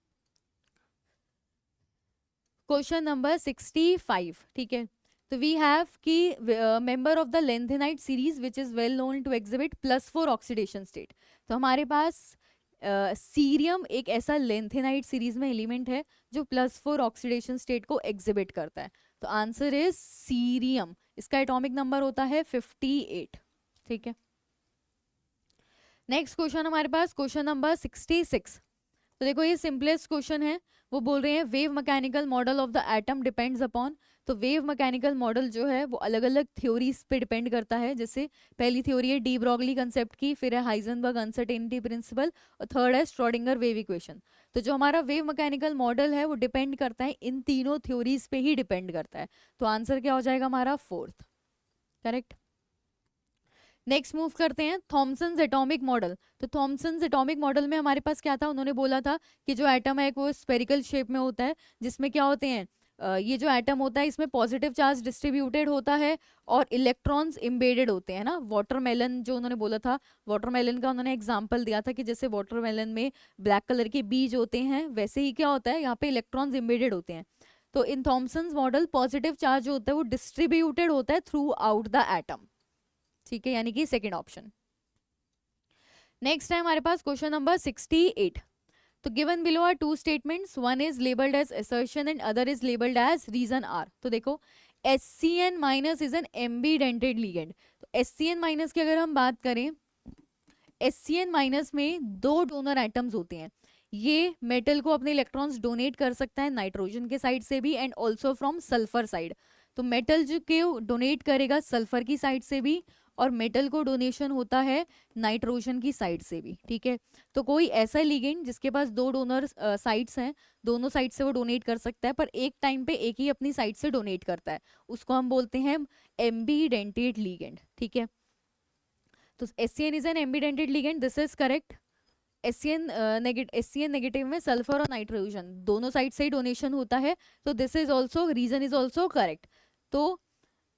question number 65, ठीक है। तो we have key member of the lanthanide series which is well known to exhibit +4 oxidation state. तो हमारे पास सीरियम एक ऐसा लेंथेनाइट सीरीज में एलिमेंट है जो +4 ऑक्सीडेशन स्टेट को एग्जिबिट करता है। तो आंसर इज सीरियम, इसका एटॉमिक नंबर होता है 58, ठीक है। नेक्स्ट क्वेश्चन हमारे पास क्वेश्चन नंबर 66। तो देखो ये सिंपलेस्ट क्वेश्चन है, वो बोल रहे हैं wave mechanical model of the atom depends upon. तो वेव मैकेनिकल मॉडल जो है वो अलग अलग थ्योरीज पे डिपेंड करता है, जैसे पहली थ्योरी है डी ब्रॉगली कंसेप्ट की, फिर है हाइजेनबर्ग अनसर्टेनिटी प्रिंसिपल, और थर्ड है श्रोडिंगर वेव इक्वेशन। तो जो हमारा वेव मैकेनिकल मॉडल है वो डिपेंड करता है इन तीनों थ्योरीज पे ही डिपेंड करता है। तो आंसर क्या हो जाएगा हमारा 4th, करेक्ट। नेक्स्ट मूव करते हैं थॉमसन्स एटॉमिक मॉडल। तो थॉमसन्स एटॉमिक मॉडल में हमारे पास क्या था, उन्होंने बोला था कि जो एटम है वो स्फेरिकल शेप में होता है, जिसमें क्या होते हैं ये जो एटम होता है इसमें पॉजिटिव चार्ज डिस्ट्रीब्यूटेड होता है और इलेक्ट्रॉन्स इम्बेडेड होते हैं ना। वाटरमेलन जो उन्होंने बोला था, वाटरमेलन का उन्होंने एग्जांपल दिया था कि जैसे वाटरमेलन में ब्लैक कलर के बीज होते हैं वैसे ही क्या होता है यहाँ पे इलेक्ट्रॉन्स इम्बेडेड होते हैं। तो इन थॉमसन्स मॉडल पॉजिटिव चार्ज होता है वो डिस्ट्रीब्यूटेड होता है थ्रू आउट द एटम, ठीक है, यानी कि सेकेंड ऑप्शन। नेक्स्ट है हमारे पास क्वेश्चन नंबर 68। तो given below are two statements, one is labelled as assertion and other is labelled as reason R. तो देखो HCN minus is an ambidentate ligand. तो HCN माइनस की अगर हम बात करें, HCN माइनस में दो डोनर एटम्स होते हैं। ये मेटल को अपने इलेक्ट्रॉन्स डोनेट कर सकता है नाइट्रोजन के साइड से भी and also from sulphur side. तो मेटल जो के डोनेट करेगा सल्फर की साइड से भी और मेटल को डोनेशन होता है नाइट्रोजन की साइड से भी, ठीक है। तो कोई ऐसा लिगेंड जिसके पास दो डोनर साइड्स हैं, दोनों साइड से वो डोनेट कर सकता है, पर एक टाइम पे एक ही अपनी साइड से डोनेट करता है, उसको हम बोलते हैं एम्बीडेंटेड लिगेंड, ठीक है। तो HCN is an ambidentate ligand, this is correct. HCN negative में सल्फर और नाइट्रोजन दोनों साइड से ही डोनेशन होता है, तो this is also, reason is also correct. तो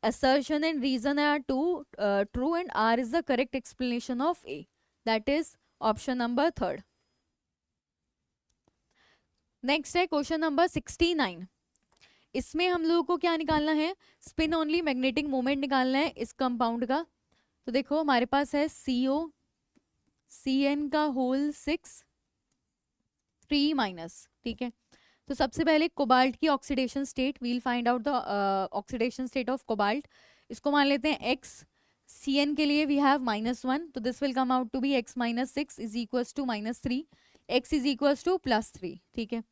assertion and reason are true and R is the correct explanation of A. That is option number 3rd. Next है क्वेश्चन नंबर 69। इसमें हम लोगों को क्या निकालना है, स्पिन ओनली मैग्नेटिक मोमेंट निकालना है इस कंपाउंड का। तो देखो हमारे पास है CO CN का होल 6 3 माइनस, ठीक है। तो सबसे पहले कोबाल्ट की oxidation state, we'll find out the oxidation state of cobalt. इसको मान लेते हैं x। Cn के लिए वी हैव -1, तो this will come out to be x minus 6 is equals to -3, x is equals to +3, ठीक है,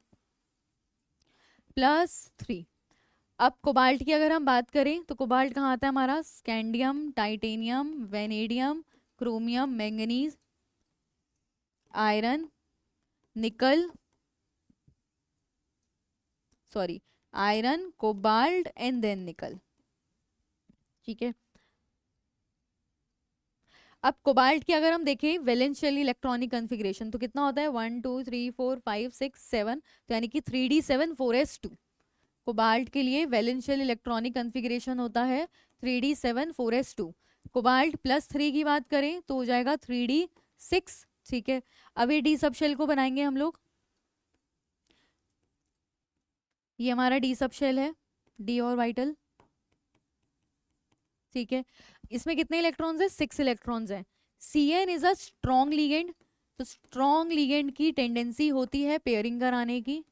+3। अब कोबाल्ट की अगर हम बात करें तो कोबाल्ट कहाँ आता है हमारा, scandium, titanium, vanadium, chromium, manganese, iron, nickel, sorry iron, cobalt and then nickel, ठीक है। अब कोबाल्ट की अगर हम देखें वैलेंशियल इलेक्ट्रॉनिक कॉन्फ़िगरेशन तो कितना होता है 1 2 3 4 5 6 7, तो यानी कि 3d7 4s2। कोबाल्ट के लिए वैलेंशियल इलेक्ट्रॉनिक कॉन्फ़िगरेशन होता है 3d7 4s2। कोबाल्ट +3 की बात करें तो हो जाएगा 3d6, ठीक है। अब ये डी सब शेल को बनाएंगे हम लोग, ये हमारा डी सब शेल है, डी ऑर्बिटल, ठीक है। इसमें कितने इलेक्ट्रॉन्स हैं, 6 इलेक्ट्रॉन्स हैं। Cn is a strong ligand, तो स्ट्रॉन्ग लिगेंड की टेंडेंसी होती है पेयरिंग कराने की,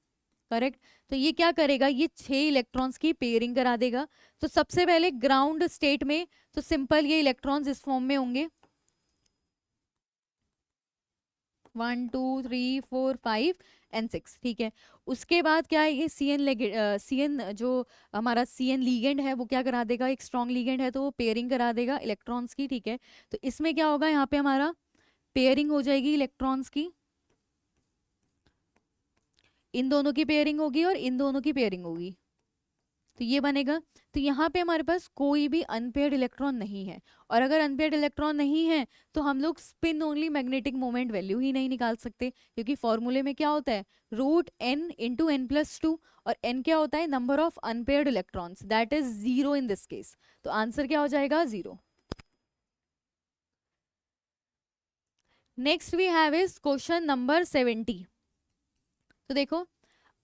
करेक्ट। तो ये क्या करेगा, ये 6 इलेक्ट्रॉन्स की पेयरिंग करा देगा। तो सबसे पहले ग्राउंड स्टेट में तो सिंपल ये इलेक्ट्रॉन्स इस फॉर्म में होंगे 1 2 3 4 5 एंड 6, ठीक है। उसके बाद क्या है, ये Cn जो हमारा Cn लीगेंड है वो क्या करा देगा, एक स्ट्रॉन्ग लीगेंड है तो वो पेयरिंग करा देगा इलेक्ट्रॉन्स की, ठीक है। तो इसमें क्या होगा, यहाँ पे हमारा पेयरिंग हो जाएगी इलेक्ट्रॉन्स की, इन दोनों की पेयरिंग होगी और इन दोनों की पेयरिंग होगी, तो ये बनेगा। तो यहाँ पे हमारे पास कोई भी अनपेयर्ड इलेक्ट्रॉन नहीं है, और अगर अनपेयर्ड इलेक्ट्रॉन नहीं है तो हम लोग spin only magnetic moment value ही नहीं निकाल सकते, क्योंकि फॉर्मूले में क्या होता है √n × n+2, और n क्या होता है number of unpaired electrons, that is 0 in this case. तो आंसर क्या हो जाएगा 0। Next we have is question number 70। तो देखो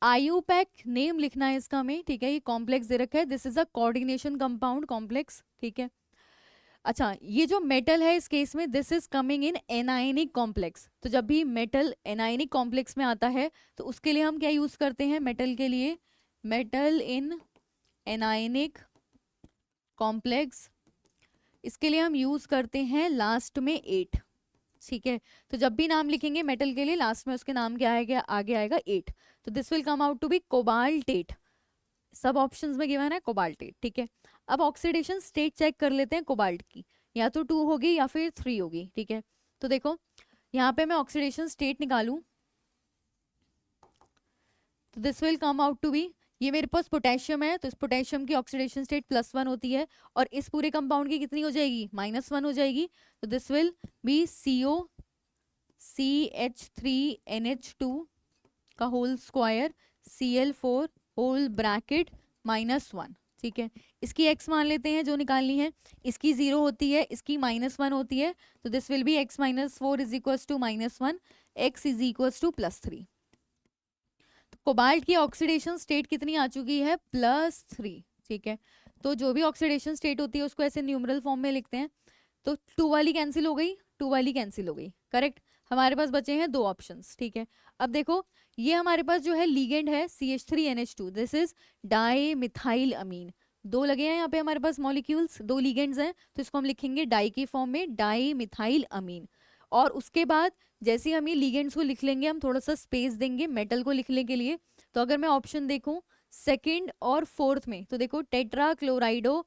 आयुपैक नेम लिखना है इसका हमें, ठीक है। ये कॉम्प्लेक्स दे रखा है, this is a coordination compound complex, ठीक है। अच्छा ये जो मेटल है इस केस में this is coming in anionic complex. तो जब भी मेटल एनायनिक कॉम्प्लेक्स में आता है तो उसके लिए हम क्या यूज करते हैं, मेटल के लिए मेटल इन एनायनिक कॉम्प्लेक्स, इसके लिए हम यूज करते हैं लास्ट में 8, ठीक है। तो जब भी नाम लिखेंगे मेटल के लिए लास्ट में उसके नाम क्या आएगा, आगे आएगा 8। तो this will come out to be cobaltate, सब ऑप्शंस में गिवन है कोबाल्टेट, ठीक है। अब ऑक्सीडेशन स्टेट चेक कर लेते हैं कोबाल्ट की, या तो 2 होगी या फिर 3 होगी, ठीक है। तो देखो यहाँ पे मैं ऑक्सीडेशन स्टेट निकालूं तो this will come out to be, ये मेरे पास पोटेशियम है तो इस पोटेशियम की ऑक्सीडेशन स्टेट +1 होती है, और इस पूरे कंपाउंड की कितनी हो जाएगी -1 हो जाएगी। तो this will B CO CH3NH2 का whole square Cl4 whole bracket -1, ठीक है। इसकी x मान लेते हैं जो निकालनी है, इसकी 0 होती है, इसकी -1 होती है, तो this will be x - 4 is equals to -1, x is equals to +3। Cobalt की ऑक्सीडेशन स्टेट कितनी आ चुकी है, +3, ठीक है। तो जो भी ऑक्सीडेशन स्टेट होती है उसको ऐसे न्यूमरल फॉर्म में लिखते हैं। तो 2 वाली कैंसिल हो गई, 2 वाली कैंसिल हो गई, करेक्ट। हमारे पास बचे हैं 2 ऑप्शंस, ठीक है। अब देखो ये हमारे पास जो है लीगेंड है CH3NH2, this is dimethyl amine. 2 लगे हैं यहाँ पे हमारे पास मॉलिक्यूल्स, 2 लीगेंड्स हैं, तो इसको हम लिखेंगे डाई की फॉर्म में, डाई मिथाइल अमीन। और उसके बाद जैसे हम ये लीगेंड्स को लिख लेंगे, हम थोड़ा सा स्पेस देंगे मेटल को लिखने के लिए। तो अगर मैं ऑप्शन देखूं सेकंड और फोर्थ में, तो देखो टेट्राक्लोराइडो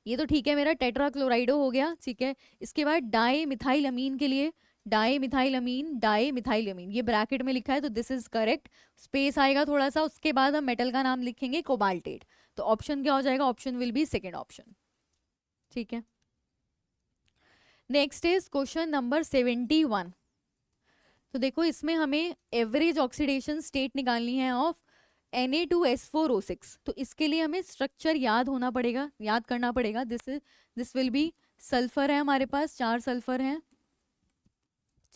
ये तो ठीक है, मेरा टेट्राक्लोराइडो हो गया, ठीक है। इसके बाद डाई मिथाइल अमीन के लिए डाई मिथाइल अमीन, ये ब्रैकेट में लिखा है तो दिस इज करेक्ट। स्पेस आएगा थोड़ा सा, उसके बाद हम मेटल का नाम लिखेंगे कोबाल्टेट। तो ऑप्शन क्या हो जाएगा, option will be second option, ठीक है। Next is question number 71। तो देखो इसमें हमें एवरेज ऑक्सीडेशन स्टेट निकालनी है ऑफ Na2S4O6। तो इसके लिए हमें स्ट्रक्चर याद करना पड़ेगा। दिस विल बी सल्फर है हमारे पास, 4 सल्फर हैं,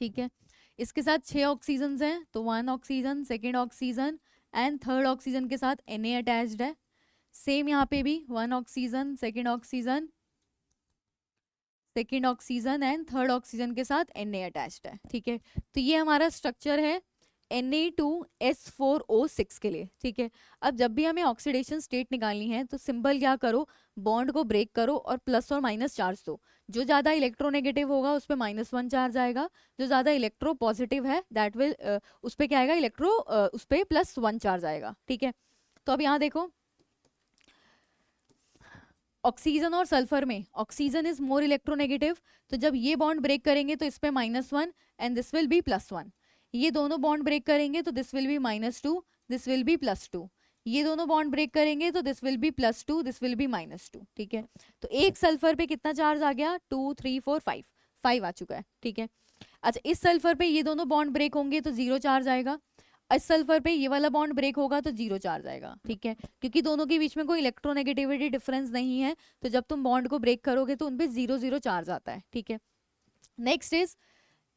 ठीक है। इसके साथ 6 ऑक्सीजन हैं, तो 1 oxygen, second oxygen and third oxygen के साथ Na अटैच्ड है। सेम यहाँ पे भी 1 oxygen, second oxygen and third oxygen के साथ Na अटैच्ड है, ठीक है। तो ये हमारा स्ट्रक्चर है Na2S4O6 के लिए, ठीक है। अब जब भी हमें ऑक्सीडेशन स्टेट निकालनी है तो सिंपल क्या करो, बॉन्ड को ब्रेक करो और प्लस और माइनस चार्ज दो। जो ज्यादा इलेक्ट्रोनेगेटिव होगा उस पर -1 चार्ज आएगा, जो ज्यादा इलेक्ट्रो पॉजिटिव है दैट विल उस पर क्या आएगा, उस पर +1 चार्ज आएगा, ठीक है। तो अब यहाँ देखो ऑक्सीजन और सल्फर में ऑक्सीजन इज मोर इलेक्ट्रोनेगेटिव, तो जब ये बॉन्ड ब्रेक करेंगे तो इस पे -1 एंड दिस विल बी +1। ये दोनों बॉन्ड ब्रेक करेंगे तो this will B -2, this will B +2। ये दोनों बॉन्ड ब्रेक करेंगे तो this will B +2, this will B -2, ठीक है। तो एक सल्फर पे कितना चार्ज आ गया, 2 3 4 5 आ चुका है, ठीक है। अच्छा इस सल्फर पे ये दोनों बॉन्ड ब्रेक होंगे तो 0 चार्ज आएगा, इस सल्फर पे ये वाला बॉन्ड ब्रेक होगा तो 0 चार्ज आएगा, ठीक है। क्योंकि दोनों के बीच में कोई इलेक्ट्रोनेगेटिविटी डिफरेंस नहीं है, तो जब तुम बॉन्ड को ब्रेक करोगे तो उनपे 0 0 चार्ज आता है, ठीक है। नेक्स्ट इज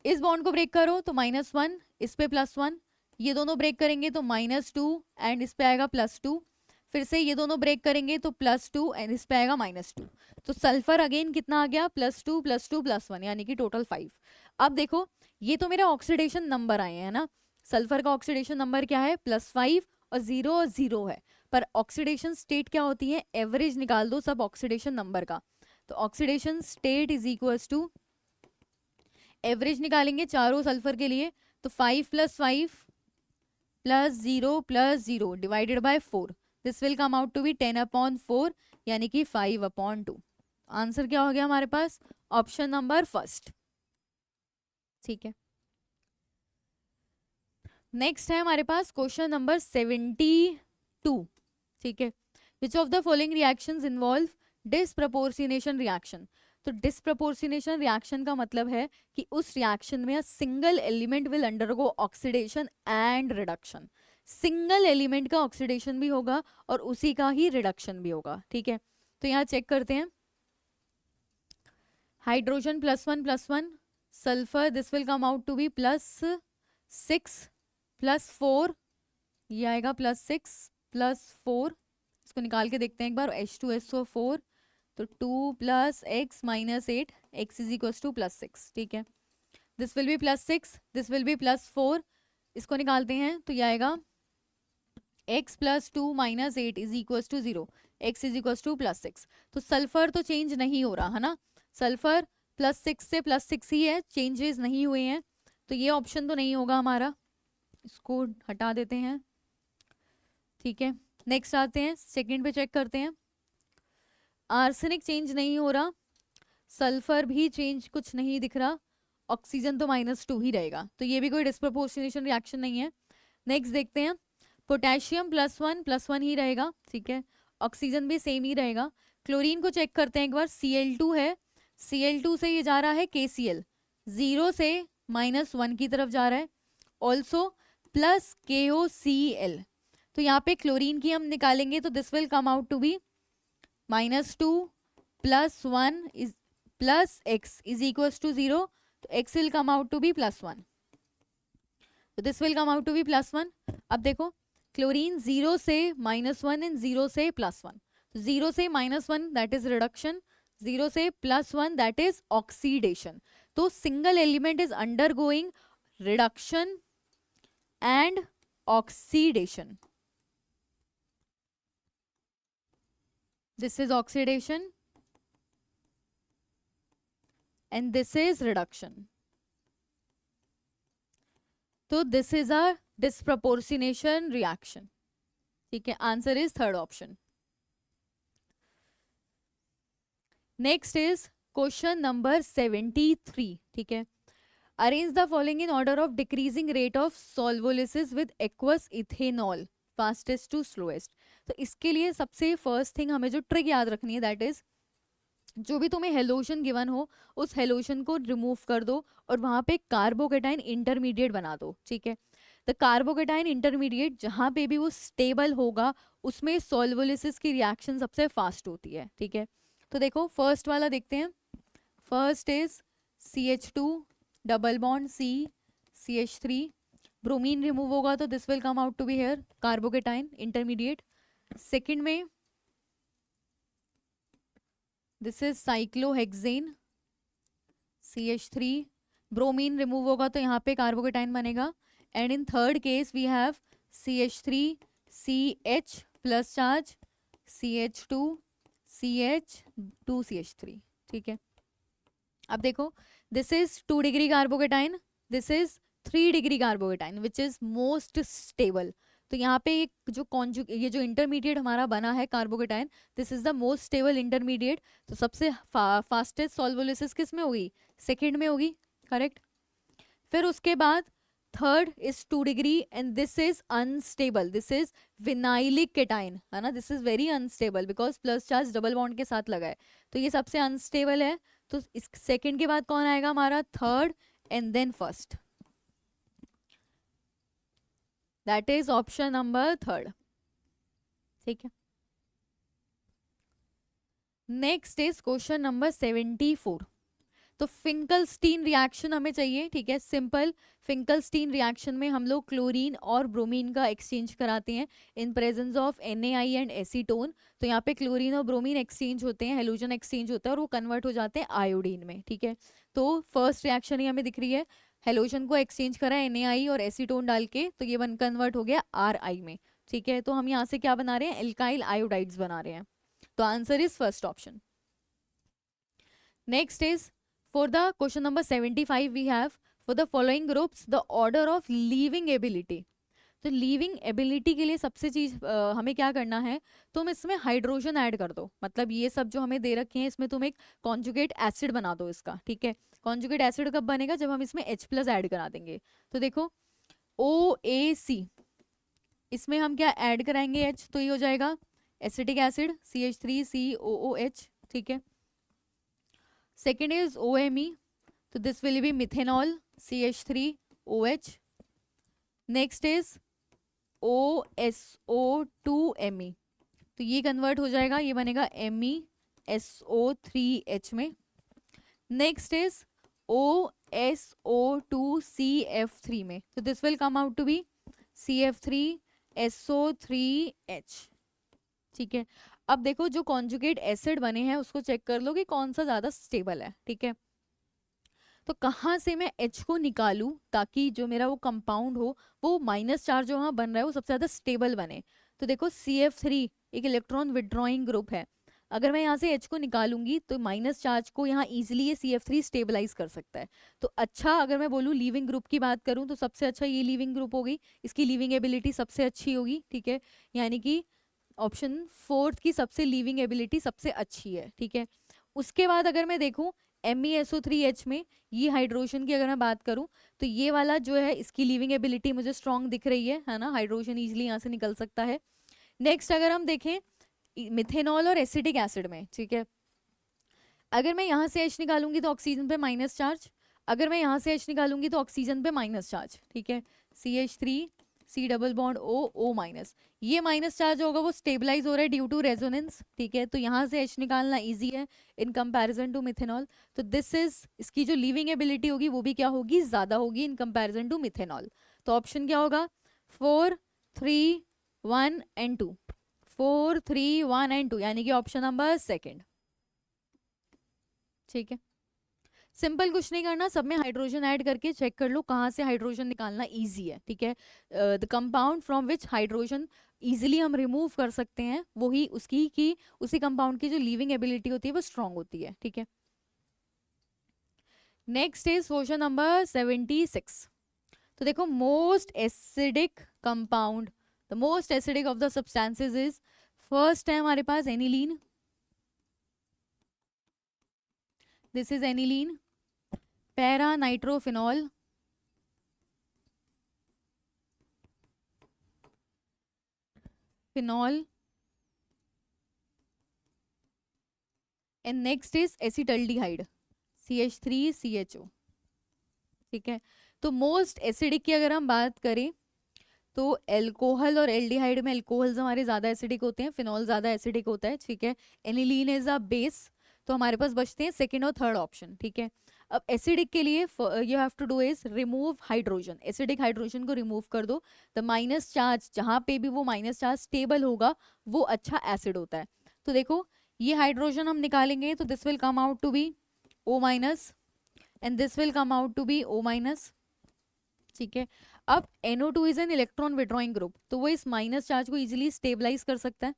इस बॉन्ड को ब्रेक करो तो -1, इस पे +1, ये दोनों ब्रेक करेंगे तो -2 एंड इस पे आएगा +2, फिर से ये दोनों ब्रेक करेंगे तो +2 एंड इस पे आएगा -2। तो सल्फर अगेन कितना आ गया, +2 +2 +1 यानी कि टोटल 5। अब देखो ये तो मेरा ऑक्सीडेशन नंबर आए हैं ना, सल्फर का ऑक्सीडेशन नंबर क्या है, +5 और 0 है। पर ऑक्सीडेशन स्टेट क्या होती है, एवरेज निकाल दो सब ऑक्सीडेशन नंबर का। तो oxidation state is equals to average निकालेंगे चारों सल्फर के लिए, तो 5 + 5 + 0 + 0 divided by 4, this will come out to be 10/4 यानी कि 5/2। आंसर क्या हो गया हमारे पास, ऑप्शन नंबर फर्स्ट, ठीक है। नेक्स्ट है हमारे पास क्वेश्चन नंबर 72, ठीक है। Which of the following reactions involve disproportionation reaction. तो डिसप्रपोर्शनेशन रिएक्शन का मतलब है कि उस रिएक्शन में single element will undergo oxidation and reduction. Single element का ऑक्सीडेशन भी होगा और उसी का ही रिडक्शन भी होगा, ठीक है। तो यहाँ चेक करते हैं, hydrogen +1 +1, sulphur this will come out to be +6 +4, ये आएगा +6 +4, इसको निकाल के देखते हैं एक बार, H2SO4, तो 2 + x - 8, x is equal to +6, ठीक है। This will be +6, this will be +4, इसको निकालते हैं तो ये आएगा x + 2 - 8 is equal to 0, x is equal to +6। तो सल्फर तो चेंज नहीं हो रहा है ना, सल्फर +6 से +6 ही है, चेंजेस नहीं हुए हैं, तो ये ऑप्शन तो नहीं होगा हमारा, इसको हटा देते हैं, ठीक है। नेक्स्ट आते हैं, सेकंड पे चेक करते हैं, आर्सेनिक चेंज नहीं हो रहा, सल्फर भी चेंज कुछ नहीं दिख रहा, ऑक्सीजन तो -2 ही रहेगा, तो ये भी कोई डिस्प्रपोर्शनेशन रिएक्शन नहीं है। नेक्स्ट देखते हैं, पोटेशियम +1 +1 ही रहेगा, ठीक है। ऑक्सीजन भी सेम ही रहेगा। क्लोरीन को चेक करते हैं एक बार, Cl2 है, Cl2 से ये जा रहा है KCl, 0 से -1 की तरफ जा रहा है, ऑल्सो +KOCl। तो यहाँ पे क्लोरीन की हम निकालेंगे तो this will come out to be -2 + 1 is +x is equal to 0, तो x will come out to be +1। तो this will come out to be +1. अब देखो क्लोरीन 0 से -1 एंड 0 से +1. 0 से -1 दैट इज रिडक्शन, 0 से +1 दैट इज ऑक्सीडेशन. तो single element is undergoing reduction and oxidation. This is oxidation and this is reduction. So this is a disproportionation reaction. ठीक है, answer is third option. Next is question number 73. ठीक है, arrange the following in order of decreasing rate of solvolysis with aqueous ethanol fastest to slowest. तो इसके लिए सबसे फर्स्ट थिंग हमें जो ट्रिक याद रखनी है दैट इज जो भी तुम्हें हेलोशन गिवन हो उस हेलोशन को रिमूव कर दो और वहां पे कार्बोकेटाइन इंटरमीडिएट बना दो. ठीक है, द कार्बोकेटाइन इंटरमीडिएट जहां पे भी वो स्टेबल होगा उसमें सॉल्वोलिसिस की रिएक्शन सबसे फास्ट होती है. ठीक है, तो देखो फर्स्ट वाला देखते हैं. First is CH2 double bond CH3, bromine remove होगा तो this will come out to be here carbocation intermediate. Second में this is cyclohexane CH3, bromine remove होगा तो यहाँ पे कार्बोकेटाइन बनेगा. And in third case we have CH3 CH plus charge CH2 CH2 CH3. ठीक है, अब देखो this is 2 degree carbocation, this is 3 degree carbocation which is most stable. तो यहाँ पे एक जो ये जो इंटरमीडिएट हमारा बना है carbocation, this is the most stable intermediate. तो सबसे फास्टेस्ट सॉल्वोलिसिस किस में होगी? सेकंड में होगी. करेक्ट. फिर उसके बाद third is 2 degree and this is unstable, this is vinylic cation है ना. This is very unstable because plus charge double bond के साथ लगा है तो ये सबसे अनस्टेबल है. तो इस सेकंड के बाद कौन आएगा हमारा? Third and then first. That is option number third. ठीक है, नेक्स्ट इज क्वेश्चन नंबर 74. तो फिंकलस्टीन रिएक्शन हमें चाहिए. ठीक है, सिंपल फिंकलस्टीन रिएक्शन में हम लोग क्लोरीन और ब्रोमीन का एक्सचेंज कराते हैं इन presence of NaI and acetone. तो यहाँ पे क्लोरीन और ब्रोमीन एक्सचेंज होते हैं, हेलोजन एक्सचेंज होता है और वो कन्वर्ट हो जाते हैं आयोडीन में. ठीक है, तो फर्स्ट रिएक्शन ही हमें दिख रही है, हेलोजन को एक्सचेंज करा NaI और एसीटोन डाल के तो ये वन कन्वर्ट हो गया RI में. ठीक है, तो हम यहाँ से क्या बना रहे हैं? एल्काइल आयोडाइड्स बना रहे हैं. तो answer is first option. Next is for the question number 75 we have for the following groups the order of leaving ability. तो लीविंग एबिलिटी के लिए सबसे चीज हमें क्या करना है, तुम इसमें हाइड्रोजन ऐड कर दो. मतलब ये सब जो हमें दे रखे हैं इसमें तुम एक कॉन्जुगेट एसिड बना दो इसका. ठीक है, कॉन्जुगेट एसिड कब बनेगा? जब हम इसमें H+ ऐड करा देंगे. तो देखो OAC, इसमें हम क्या ऐड कराएंगे? H, तो ये हो जाएगा एसिटिक एसिड CH3COOH. ठीक है, second is OMe, so this will be methanol CH3OH. next is OSO2Me, तो ये कन्वर्ट हो जाएगा, ये बनेगा MESO3H में. नेक्स्ट इज OSO2CF3 में, तो this will come out to be CF3SO3H. ठीक है, अब देखो जो कॉन्जुगेट एसिड बने हैं उसको चेक कर लो कि कौन सा ज्यादा स्टेबल है. ठीक है, तो कहाँ से मैं H को निकालूं ताकि जो मेरा वो कंपाउंड हो वो माइनस चार्ज जो वहाँ बन रहा है वो सबसे ज्यादा स्टेबल बने. तो देखो CF3 एक इलेक्ट्रॉन विड्रॉइंग ग्रुप है, अगर मैं यहाँ से H को निकालूंगी तो माइनस चार्ज को यहाँ इजीली ये CF3 स्टेबलाइज कर सकता है. तो अच्छा, अगर मैं बोलूँ लीविंग ग्रुप की बात करूँ तो सबसे अच्छा ये लीविंग ग्रुप होगी, इसकी लीविंग एबिलिटी सबसे अच्छी होगी. ठीक है, यानी कि ऑप्शन फोर्थ की सबसे लीविंग एबिलिटी सबसे अच्छी है. ठीक है, उसके बाद अगर मैं देखूं MESO3H में ये हाइड्रोजन की अगर मैं बात करूं तो ये वाला जो है इसकी लीविंग एबिलिटी मुझे स्ट्रॉन्ग दिख रही है ना, हाइड्रोजन इजीली यहाँ से निकल सकता है. नेक्स्ट अगर हम देखें मिथेनॉल और एसिटिक एसिड में, ठीक है, अगर मैं यहाँ से H निकालूंगी तो ऑक्सीजन पे माइनस चार्ज, अगर मैं यहाँ से H निकालूंगी तो ऑक्सीजन पे माइनस चार्ज. ठीक है, CH3 C double bond O minus, ये माइनस चार्ज होगा वो स्टेबलाइज हो रहा है ड्यू टू रेजोनेंस. ठीक है, तो यहाँ से H निकालना इजी है इन कंपैरिजन टू मिथेनॉल. तो दिस इज इसकी जो लीविंग एबिलिटी होगी वो भी क्या होगी? ज्यादा होगी इन कंपैरिजन टू मिथेनॉल. तो तो ऑप्शन क्या होगा 4 3 1 एंड 2, 4 3 1 एंड 2, यानी कि ऑप्शन नंबर सेकंड। ठीक है, सिंपल कुछ नहीं करना, सब में हाइड्रोजन ऐड करके चेक कर लो कहाँ से हाइड्रोजन निकालना इजी है। ठीक है, the compound from which hydrogen easily हम रिमूव कर सकते हैं वही उसकी की उसी कंपाउंड की जो लीविंग एबिलिटी होती है वो स्ट्रांग होती है। ठीक है, नेक्स्ट इज क्वेश्चन नंबर 76। तो देखो most acidic compound, the most acidic of the substances is, first है हमारे पास aniline, this is aniline, para nitrophenol, phenol, and next is acetaldehyde CH3CHO। ठीक है, तो मोस्ट एसिडिक की अगर हम बात करें तो एल्कोहल और एल्डिहाइड में एल्कोहल्स हमारे ज्यादा एसिडिक होते हैं, फिनॉल ज्यादा एसिडिक होता है। ठीक है, एनिलीन इज अ बेस, तो हमारे पास बचते हैं सेकेंड और थर्ड ऑप्शन। ठीक है, अब एसिडिक के लिए you have to do is remove hydrogen, acidic hydrogen को रिमूव कर दो, द माइनस चार्ज जहां पे भी वो माइनस चार्ज स्टेबल होगा वो अच्छा एसिड होता है। तो देखो ये हाइड्रोजन हम निकालेंगे तो this will come out to be O minus and this will come out to be O minus. ठीक है, अब NO2 is an electron withdrawing group, तो वो इस माइनस चार्ज को इजीली स्टेबलाइज कर सकता है।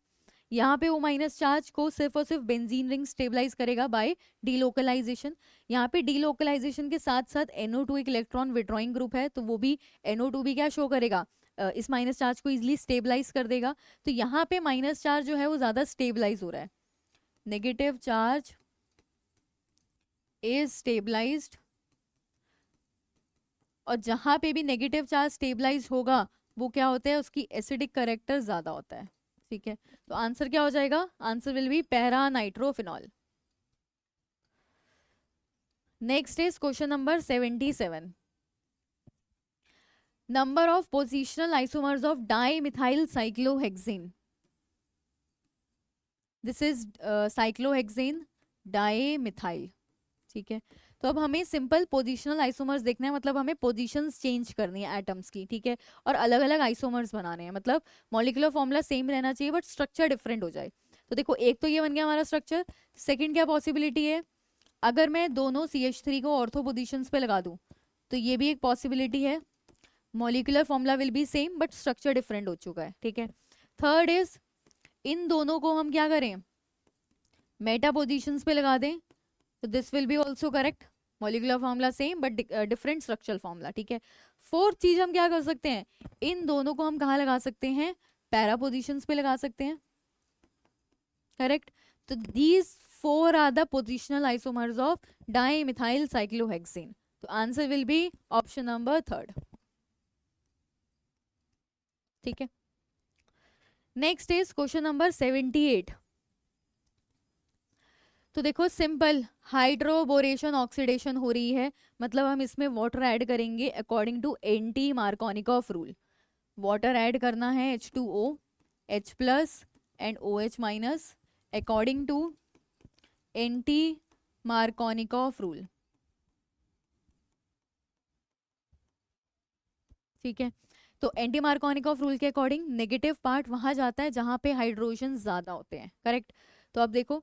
यहाँ पे वो माइनस चार्ज को सिर्फ और सिर्फ बेंजीन रिंग स्टेबलाइज करेगा बाय डीलोकलाइजेशन। यहाँ पे डीलोकलाइजेशन के साथ साथ NO2 एक इलेक्ट्रॉन विड्रॉइंग ग्रुप है, तो वो भी NO2 भी क्या शो करेगा, इस माइनस चार्ज को इजिली स्टेबलाइज कर देगा। तो यहाँ पे माइनस चार्ज जो है वो ज्यादा स्टेबलाइज हो रहा है, नेगेटिव चार्ज इज स्टेबलाइज्ड, और जहां पे भी नेगेटिव चार्ज स्टेबलाइज होगा वो क्या होता है, उसकी एसिडिक करेक्टर ज्यादा होता है। ठीक है, तो आंसर क्या हो जाएगा, answer will B para nitrophenol. Next is question number 77। Number of positional isomers of dimethyl cyclohexane, this is cyclohexane dimethyl. ठीक है, तो अब हमें सिंपल पोजिशनल आइसोमर्स देखना है, मतलब हमें पोजीशंस चेंज करनी है एटम्स की। ठीक है, और अलग अलग आइसोमर्स बनाने हैं, मतलब मॉलिक्यूलर फॉर्मूला सेम रहना चाहिए बट स्ट्रक्चर डिफरेंट हो जाए। तो देखो एक तो ये बन गया हमारा स्ट्रक्चर, सेकंड क्या पॉसिबिलिटी है, अगर मैं दोनों CH3 को ऑर्थो पोजिशंस पे लगा दूं तो ये भी एक पॉसिबिलिटी है, molecular formula will be same but structure different हो चुका है। ठीक है, थर्ड इज इन दोनों को हम क्या करें, मेटा पोजिशंस पे लगा दें, तो this will B also correct, molecular formula same but different structural formula. ठीक है, फोर्थ चीज हम क्या कर सकते हैं, इन दोनों को हम कहाँ लगा सकते हैं, पैरा पोजिशंस पे लगा सकते हैं। करेक्ट, तो these four are the positional isomers of dimethyl cyclohexane, तो answer will be option number third. ठीक है, नेक्स्ट इज क्वेश्चन नंबर 78। तो देखो सिंपल हाइड्रोबोरेशन ऑक्सीडेशन हो रही है, मतलब हम इसमें वाटर ऐड करेंगे according to anti Markovnikov rule. Water add करना है H2O, H plus and OH minus according to anti Markovnikov rule. ठीक है, तो एंटी मार्कोनिकॉफ रूल के अकॉर्डिंग नेगेटिव पार्ट वहां जाता है जहां पे हाइड्रोजन ज्यादा होते हैं। करेक्ट, तो अब देखो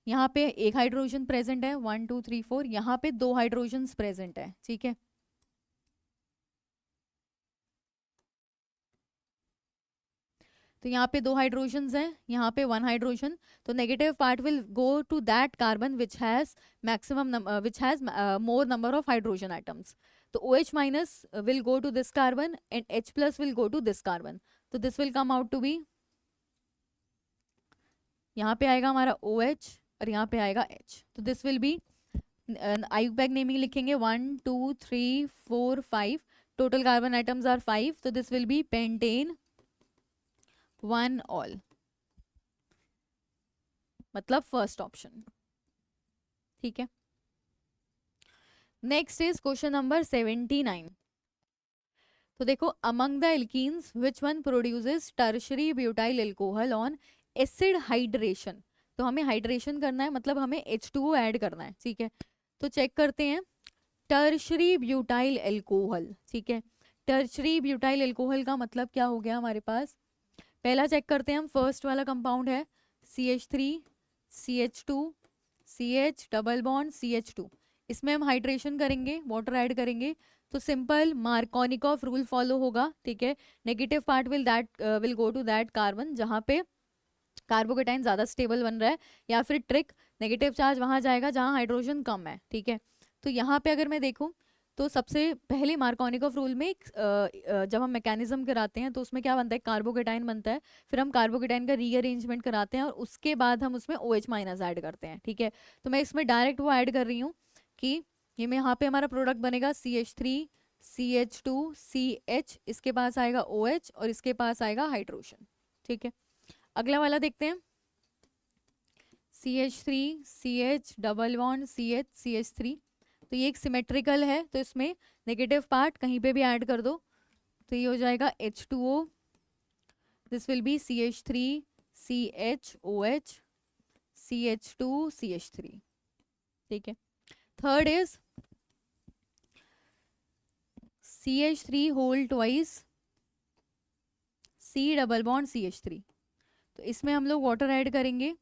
यहाँ पे एक हाइड्रोजन प्रेजेंट है, 1 2 3 4, यहाँ पे दो हाइड्रोजन प्रेजेंट है। ठीक है, तो यहाँ पे दो हाइड्रोजन हैं, यहाँ पे वन हाइड्रोजन, तो negative part will go to that carbon which has maximum which has more number of hydrogen atoms. तो OH minus will go to this carbon and H plus will go to this carbon, तो this will come out to be, यहाँ पे आएगा हमारा OH और यहाँ पे आएगा H, तो this will B IUPAC naming लिखेंगे 1 2 3 4 5, टोटल कार्बन एटम्स आर 5, तो this will B pentane 1 all, मतलब फर्स्ट ऑप्शन। ठीक है, नेक्स्ट इज क्वेश्चन नंबर 79। तो देखो among the alkenes which one produces tertiary butyl alcohol on acid hydration, तो हमें हाइड्रेशन करना है, मतलब हमें H2O ऐड करना है। ठीक है, तो चेक करते हैं टर्शरी ब्यूटाइल एल्कोहल। ठीक है, टर्शरी ब्यूटाइल अल्कोहल का मतलब क्या हो गया हमारे पास? पहला चेक करते हैं हम, फर्स्ट वाला कंपाउंड है CH3 CH2 CH double bond CH2, इसमें हम हाइड्रेशन करेंगे, वाटर ऐड करेंगे, तो सिंपल मार्कोनिकॉफ रूल फॉलो होगा, ठीक है। Negative part will go to that carbon जहाँ पे कार्बोकेटाइन ज़्यादा स्टेबल बन रहा है, या फिर ट्रिक नेगेटिव चार्ज वहाँ जाएगा जहाँ हाइड्रोजन कम है, ठीक है। तो यहाँ पे अगर मैं देखूँ तो सबसे पहले मार्कोनिकॉफ रूल में जब हम मैकेनिज्म कराते हैं तो उसमें क्या बनता है, कार्बोकेटाइन बनता है, फिर हम कार्बोकेटाइन का रीअरेंजमेंट कराते हैं और उसके बाद हम उसमें OH माइनस ऐड करते हैं, ठीक है। तो मैं इसमें डायरेक्ट वो ऐड कर रही हूँ कि ये में यहाँ पे हमारा प्रोडक्ट बनेगा CH3 CH2 CH, इसके पास आएगा OH और इसके पास आएगा हाइड्रोजन, ठीक है। अगला वाला देखते हैं, CH3 CH double bond CH CH3, तो ये एक सिमेट्रिकल है, तो इसमें नेगेटिव पार्ट कहीं पे भी ऐड कर दो, तो ये हो जाएगा H2O, this will be CH3 CH OH CH2 CH3, ठीक है। Third is CH3 whole twice C double bond CH3, तो इसमें हम लोग वाटर ऐड करेंगे,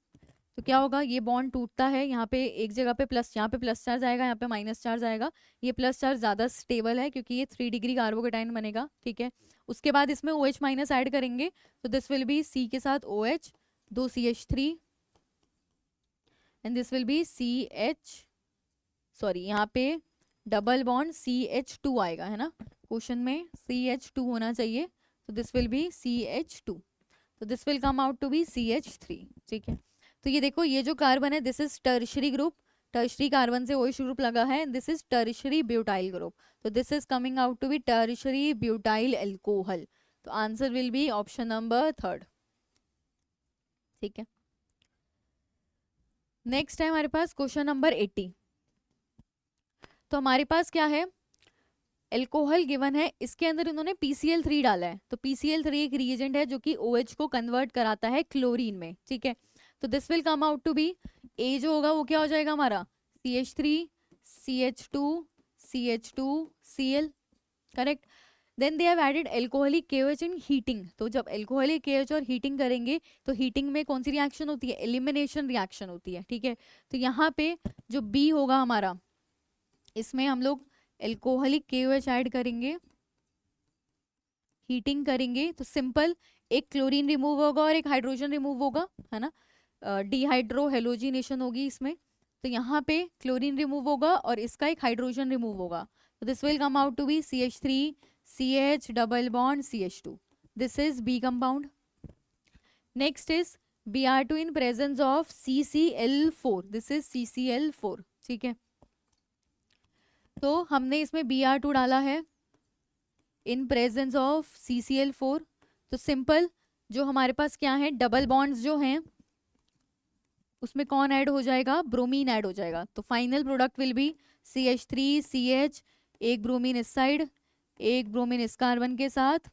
तो क्या होगा, ये बॉन्ड टूटता है, यहाँ पे एक जगह पे प्लस, यहाँ पे प्लस चार्ज आएगा, यहाँ पे माइनस चार्ज आएगा, ये प्लस चार्ज ज़्यादा स्टेबल है क्योंकि ये 3 डिग्री कार्बोकेटाइन बनेगा, ठीक है। उसके बाद इसमें OH माइनस ऐड करेंगे, तो दिस विल बी C के साथ OH, 2 CH3 and this will B CH, sorry यहाँ पे डबल बॉन्ड CH2 आएगा, है ना, क्वेश्चन में CH2 होना चाहिए, तो दिस विल बी CH2, तो this will come out to be CH3, ठीक है। तो ये देखो, ये जो कार्बन है this is tertiary group, tertiary carbon से OH ग्रुप लगा है, this is tertiary butyl group, तो this is coming out to be tertiary butyl alcohol, तो answer will be option number 3, ठीक है। नेक्स्ट है हमारे पास क्वेश्चन नंबर 80, तो हमारे पास क्या है, एल्कोहल गिवन है, इसके अंदर इन्होंने PCl3 डाला है, तो PCl3 एक रिएजेंट है जो कि OH को कन्वर्ट कराता है क्लोरीन में, ठीक है। तो this will come out to be, A जो होगा वो क्या हो जाएगा हमारा, CH3 CH2 CH2 Cl, correct. Then they have added alcoholic KOH in heating, तो जब एल्कोहलिक KOH और हीटिंग करेंगे तो हीटिंग में कौन सी रिएक्शन होती है, एलिमिनेशन रिएक्शन होती है, ठीक है। तो यहाँ पे जो B होगा हमारा, इसमें हम लोग एल्कोहलिक KOH ऐड करेंगे, हीटिंग करेंगे, तो सिंपल एक क्लोरीन रिमूव होगा और एक हाइड्रोजन रिमूव होगा, है ना, डिहाइड्रो हेलोजिनेशन होगी इसमें, तो यहाँ पे क्लोरीन रिमूव होगा और इसका एक हाइड्रोजन रिमूव होगा, तो this will come out to be CH3 CH double bond CH2, this is B compound. Next is Br2 in presence of CCl4, this is CCl4, ठीक है। तो हमने इसमें Br2 डाला है इन प्रेजेंस ऑफ CCl4, तो सिंपल जो हमारे पास क्या है, डबल बॉन्ड्स जो हैं उसमें कौन ऐड हो जाएगा, ब्रोमीन ऐड हो जाएगा, तो final product will be CH3 CH, एक ब्रोमीन इस साइड, एक ब्रोमीन इस कार्बन के साथ,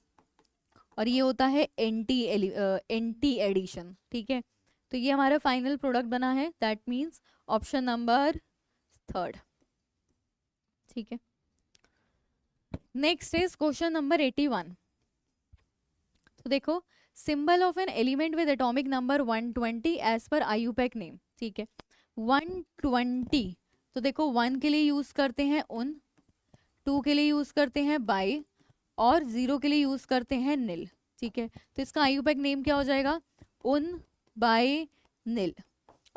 और ये होता है एंटी एडिशन, ठीक है। तो ये हमारा फाइनल प्रोडक्ट बना है, दैट मीन्स ऑप्शन नंबर 3, ठीक है। नेक्स्ट इज क्वेश्चन नंबर 81, तो देखो, symbol of an element with atomic number 120 as per IUPAC name, ठीक है। 120, तो देखो 1 के लिए यूज करते हैं उन, 2 के लिए यूज करते हैं बाई, और 0 के लिए यूज करते हैं नील, ठीक है। तो इसका IUPAC नेम क्या हो जाएगा, उन बाई नील,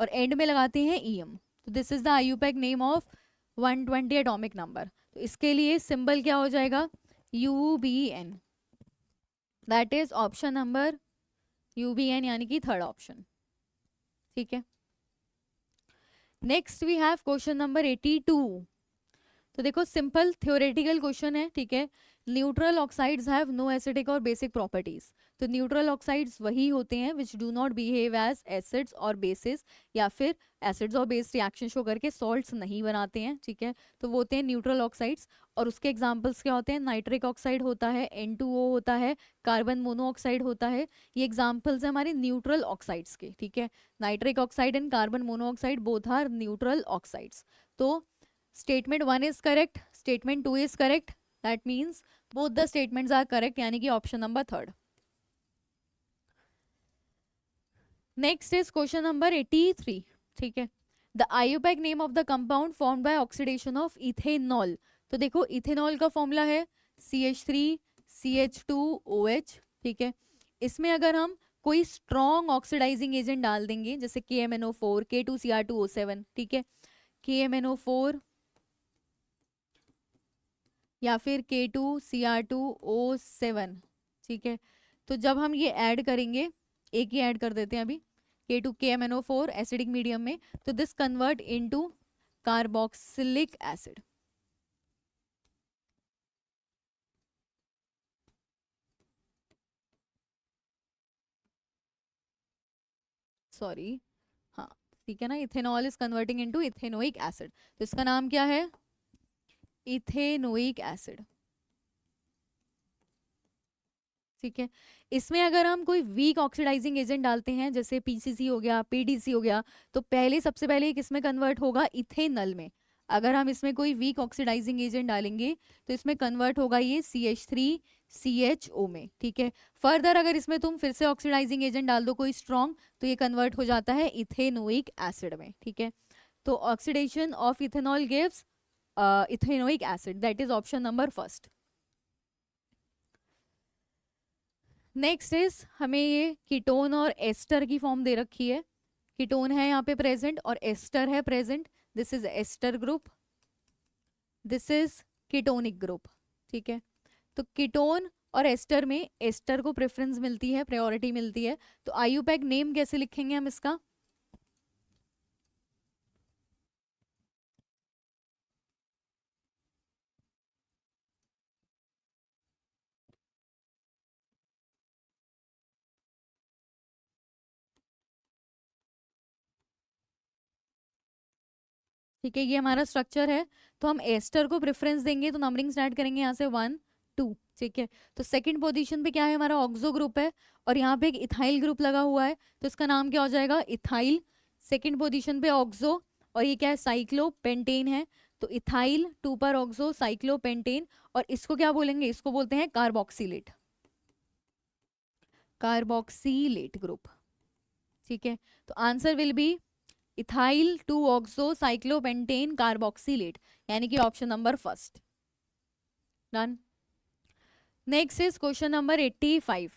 और एंड में लगाते हैं EM, तो this is the IUPAC name of 120 atomic number, तो इसके लिए सिंबल क्या हो जाएगा, UBN, that is option number UBN, यानी कि 3rd ऑप्शन, ठीक है। Next we have question number 82, तो देखो सिंपल थ्योरेटिकल क्वेश्चन है, ठीक है। Neutral oxides have no acidic और बेसिक प्रॉपर्टीज, तो न्यूट्रल ऑक्साइड्स वही होते हैं which do not behave as acids और बेसिस, या फिर एसिड्स और बेस रिएक्शन शो करके सॉल्ट्स नहीं बनाते हैं, ठीक है। तो वो होते हैं न्यूट्रल ऑक्साइड्स, और उसके एग्जांपल्स क्या होते हैं, नाइट्रिक ऑक्साइड होता है, N2O होता है, कार्बन मोनोऑक्साइड होता है, ये एग्जांपल्स हैं हमारे न्यूट्रल ऑक्साइड्स के, ठीक है। Nitric oxide and carbon monoxide both are neutral oxides, तो statement 1 is correct, statement 2 is correct, that means both the statements are correct, यानी कि option number third. Next is question number 83. ठीक है. The IUPAC name of the compound formed by oxidation of ethanol. तो देखो इथेनॉल का फॉर्मूला है CH3CH2OH. ठीक है. इसमें अगर हम कोई स्ट्रॉन्ग ऑक्सीडाइजिंग एजेंट डाल देंगे जैसे KMNO4, K2Cr2O7. ठीक है. KMNO4 या फिर K2Cr2O7. ठीक है. तो जब हम ये ऐड करेंगे, एक ही ऐड कर देते हैं अभी, K2KMNO4 एसिडिक मीडियम में, तो this convert into carboxylic acid. Sorry, हाँ ठीक है ना. Ethanol is converting into ethanoic acid, तो इसका नाम क्या है? Ethanoic acid. ठीक है. इसमें अगर हम कोई वीक ऑक्सीडाइजिंग एजेंट डालते हैं जैसे PCC हो गया, PDC हो गया, तो पहले सबसे पहले किसमें कन्वर्ट होगा? इथेनल में. अगर हम इसमें कोई वीक ऑक्सीडाइजिंग एजेंट डालेंगे तो इसमें कन्वर्ट होगा ये CH3CHO में. ठीक है. फर्दर अगर इसमें तुम फिर से ऑक्सीडाइजिंग एजेंट डाल दो कोई स्ट्रॉन्ग, तो ये कन्वर्ट हो जाता है इथेनोइक एसिड में. ठीक है. तो oxidation of ethanol gives ethanoic acid, that is option number first. Next is हमें ये कीटोन और एस्टर की फॉर्म दे रखी है. कीटोन है यहाँ पे प्रेजेंट और एस्टर है present. This is ester group, this is ketonic group. ठीक है. तो कीटोन और एस्टर में एस्टर को प्रेफरेंस मिलती है, प्रायोरिटी मिलती है. तो आयुपैक नेम कैसे लिखेंगे हम इसका? ठीक है. ये हमारा स्ट्रक्चर है. तो हम एस्टर को प्रेफरेंस देंगे तो नंबरिंग स्टार्ट करेंगे यहाँ से 1 2. ठीक है. तो सेकंड पोजीशन पे क्या है? हमारा ऑक्सो ग्रुप है और यहाँ पे एक इथाइल ग्रुप लगा हुआ है, तो इसका नाम क्या हो जाएगा? इथाइल. सेकंड पोजीशन पे ऑक्सो, और ये क्या है? साइक्लोपेंटेन है. तो इथाइल 2 पर ऑक्सो साइक्लोपेंटेन, और इसको क्या बोलेंगे? इसको बोलते हैं कार्बोक्सिलेट, कार्बोक्सिलेट ग्रुप. ठीक है. तो answer will B ethyl 2 oxo cyclopentane carboxylate, यानी कि option number first. Done. Next is question number 85.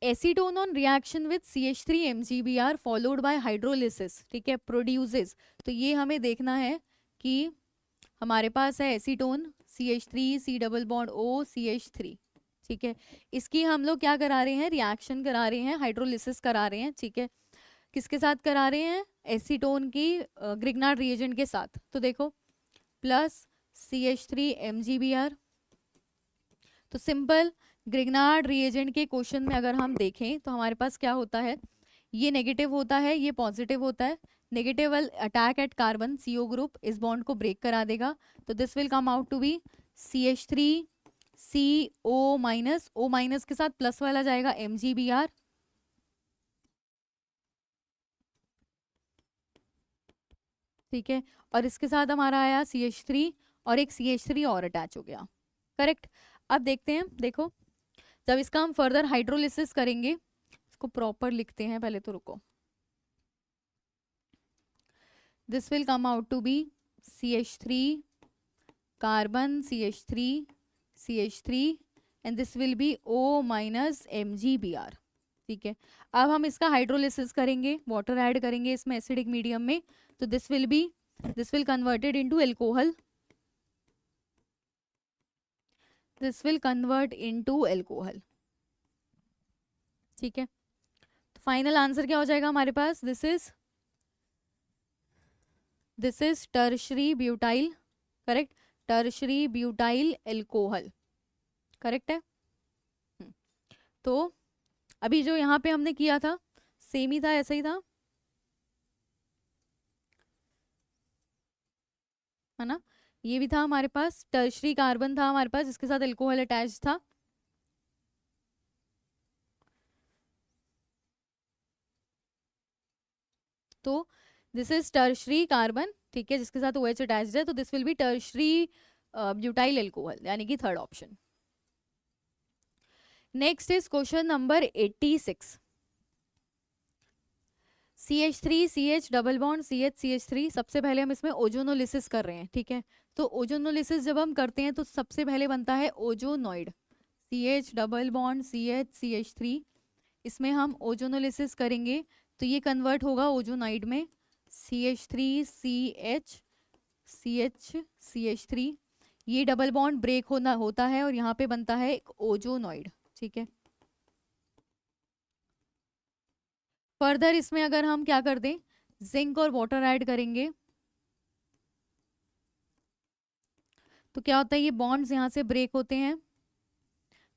Acetone on reaction with CH3 MgBr followed by hydrolysis. ठीक है. प्रोड्यूसेस. तो ये हमें देखना है कि हमारे पास है acetone CH3 C double bond O CH3. ठीक है. इसकी हम लोग क्या करा रहे हैं? रिएक्शन करा रहे हैं, हाइड्रोलिसिस करा रहे हैं. ठीक है. किसके साथ करा रहे हैं? एसीटोन की ग्रिग्नार्ड रिएजेंट के साथ. तो देखो प्लस CH3 MgBr. तो सिंपल ग्रिग्नार्ड रिएजेंट के क्वेश्चन में अगर हम देखें तो हमारे पास क्या होता है? ये नेगेटिव होता है, ये पॉजिटिव होता है. Negative will attack at carbon, CO group इस बॉन्ड को ब्रेक करा देगा. तो this will come out to be CH3CO minus, O minus के साथ प्लस वाला जाएगा MgBr. ठीक है. और इसके साथ हमारा आया CH3 और एक CH3 और अटैच हो गया. करेक्ट. अब देखते हैं. देखो जब इसका हम फर्दर हाइड्रोलिसिस करेंगे, इसको प्रॉपर लिखते हैं पहले, तो रुको. This will come out to be CH3 carbon CH3 and this will be O minus MgBr. ठीक है. अब हम इसका हाइड्रोलिसिस करेंगे, वाटर ऐड करेंगे इसमें एसिडिक मीडियम में, तो this will converted into alcohol, this will convert into alcohol. ठीक है. तो फाइनल आंसर क्या हो जाएगा हमारे पास? This is tertiary butyl. Correct. Tertiary butyl alcohol. Correct है. तो अभी जो यहाँ पे हमने किया था सेम ही था, ऐसा ही था, है ना. ये भी था हमारे पास, टर्शरी कार्बन था हमारे पास, इसके साथ अल्कोहल अटैच था. तो दिस इज टर्शरी कार्बन. ठीक है. जिसके साथ OH अटैच्ड है, तो this will B tertiary butyl alcohol, यानी कि third option. Next is question number 86। CH3 CH double bond CH3, सबसे पहले हम इसमें ओजोनोलिसिस कर रहे हैं, ठीक है। तो ओजोनोलिसिस जब हम करते हैं तो सबसे पहले बनता है ओजोनॉइड, CH डबल बॉन्ड CH3, इसमें हम ओजोनोलिसिस करेंगे तो ये कन्वर्ट होगा ओजोनाइड में, CH3 ये डबल बॉन्ड ब्रेक होता है और यहाँ पे बनता है एक ओजोनॉइड, ठीक है। फर्दर इसमें अगर हम क्या कर दें, जिंक और वाटर ऐड करेंगे तो क्या होता है, ये बॉन्ड्स यहाँ से ब्रेक होते हैं,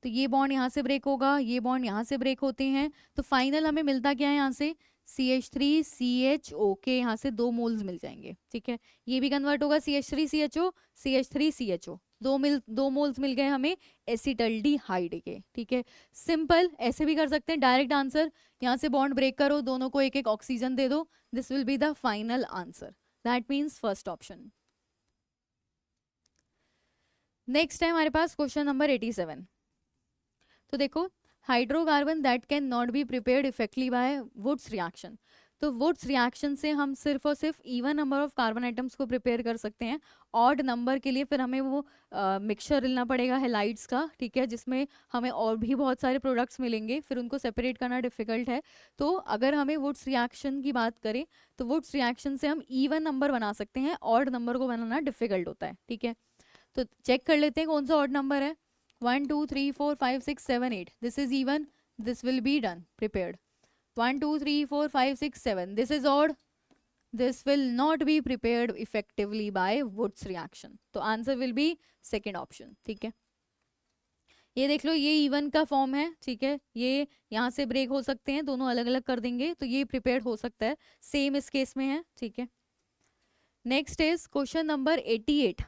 तो ये बॉन्ड यहाँ से ब्रेक होगा, ये बॉन्ड यहाँ से ब्रेक होते हैं, तो फाइनल हमें मिलता क्या है यहाँ से, CH3CHO के यहाँ से 2 मोल्स मिल जाएंगे, ठीक है। ये भी कन्वर्ट होगा CH3CHO, CH3CHO, 2 मोल्स मिल गए हमें एसिटल्डिहाइड के, ठीक है। सिंपल, ऐसे भी कर सकते हैं डायरेक्ट आंसर, यहाँ से बॉन्ड ब्रेक करो, दोनों को एक एक ऑक्सीजन दे दो, this will be the final answer, that means first option. Next है हमारे पास क्वेश्चन नंबर 87। तो देखो, hydrocarbon that can not be prepared effectively by Wurtz reaction, तो वुड्स रिएक्शन से हम सिर्फ और सिर्फ even number of carbon atoms को प्रिपेयर कर सकते हैं, ऑड नंबर के लिए फिर हमें वो मिक्सचर लेना पड़ेगा हैलाइड्स का, ठीक है, जिसमें हमें और भी बहुत सारे प्रोडक्ट्स मिलेंगे, फिर उनको सेपरेट करना डिफिकल्ट है। तो अगर हमें वुड्स रिएक्शन की बात करें तो वुड्स रिएक्शन से हम इवन नंबर बना सकते हैं, ऑड नंबर को बनाना डिफिकल्ट होता है, ठीक है। तो चेक कर लेते हैं कौन सा ऑड नंबर है, 1 2 3 4 5 6 7 8, this is even, this will be done prepared, 1 2 3 4 5 6 7, this is odd, this will not be prepared effectively by Woods reaction, तो answer will be second option, ठीक है। ये देख लो, ये इवन का फॉर्म है, ठीक है, ये यहाँ से ब्रेक हो सकते हैं, दोनों अलग अलग कर देंगे तो ये प्रिपेयर्ड हो सकता है, सेम इस केस में है, ठीक है। Next is question number 88।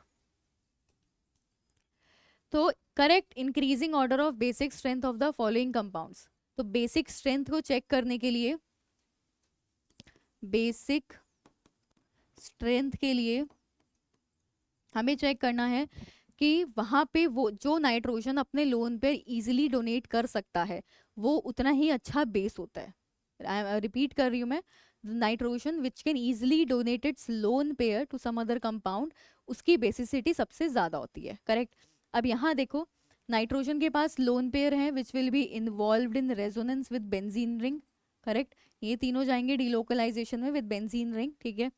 तो correct increasing order of basic strength of the following compounds, तो बेसिक स्ट्रेंथ को चेक करने के लिए, बेसिक स्ट्रेंथ के लिए हमें चेक करना है कि वहां पे वो जो नाइट्रोजन अपने लोन पे इजीली डोनेट कर सकता है वो उतना ही अच्छा बेस होता है। रिपीट कर रही हूँ मैं, nitrogen which can easily donate its lone pair to some other compound, उसकी बेसिसिटी सबसे ज्यादा होती है, करेक्ट। अब यहाँ देखो, नाइट्रोजन के पास लोन पेयर है which will be involved in resonance with benzene ring, correct, ये तीनों जाएंगे डिलोकलाइजेशन में विद बेंजीन रिंग, ठीक है।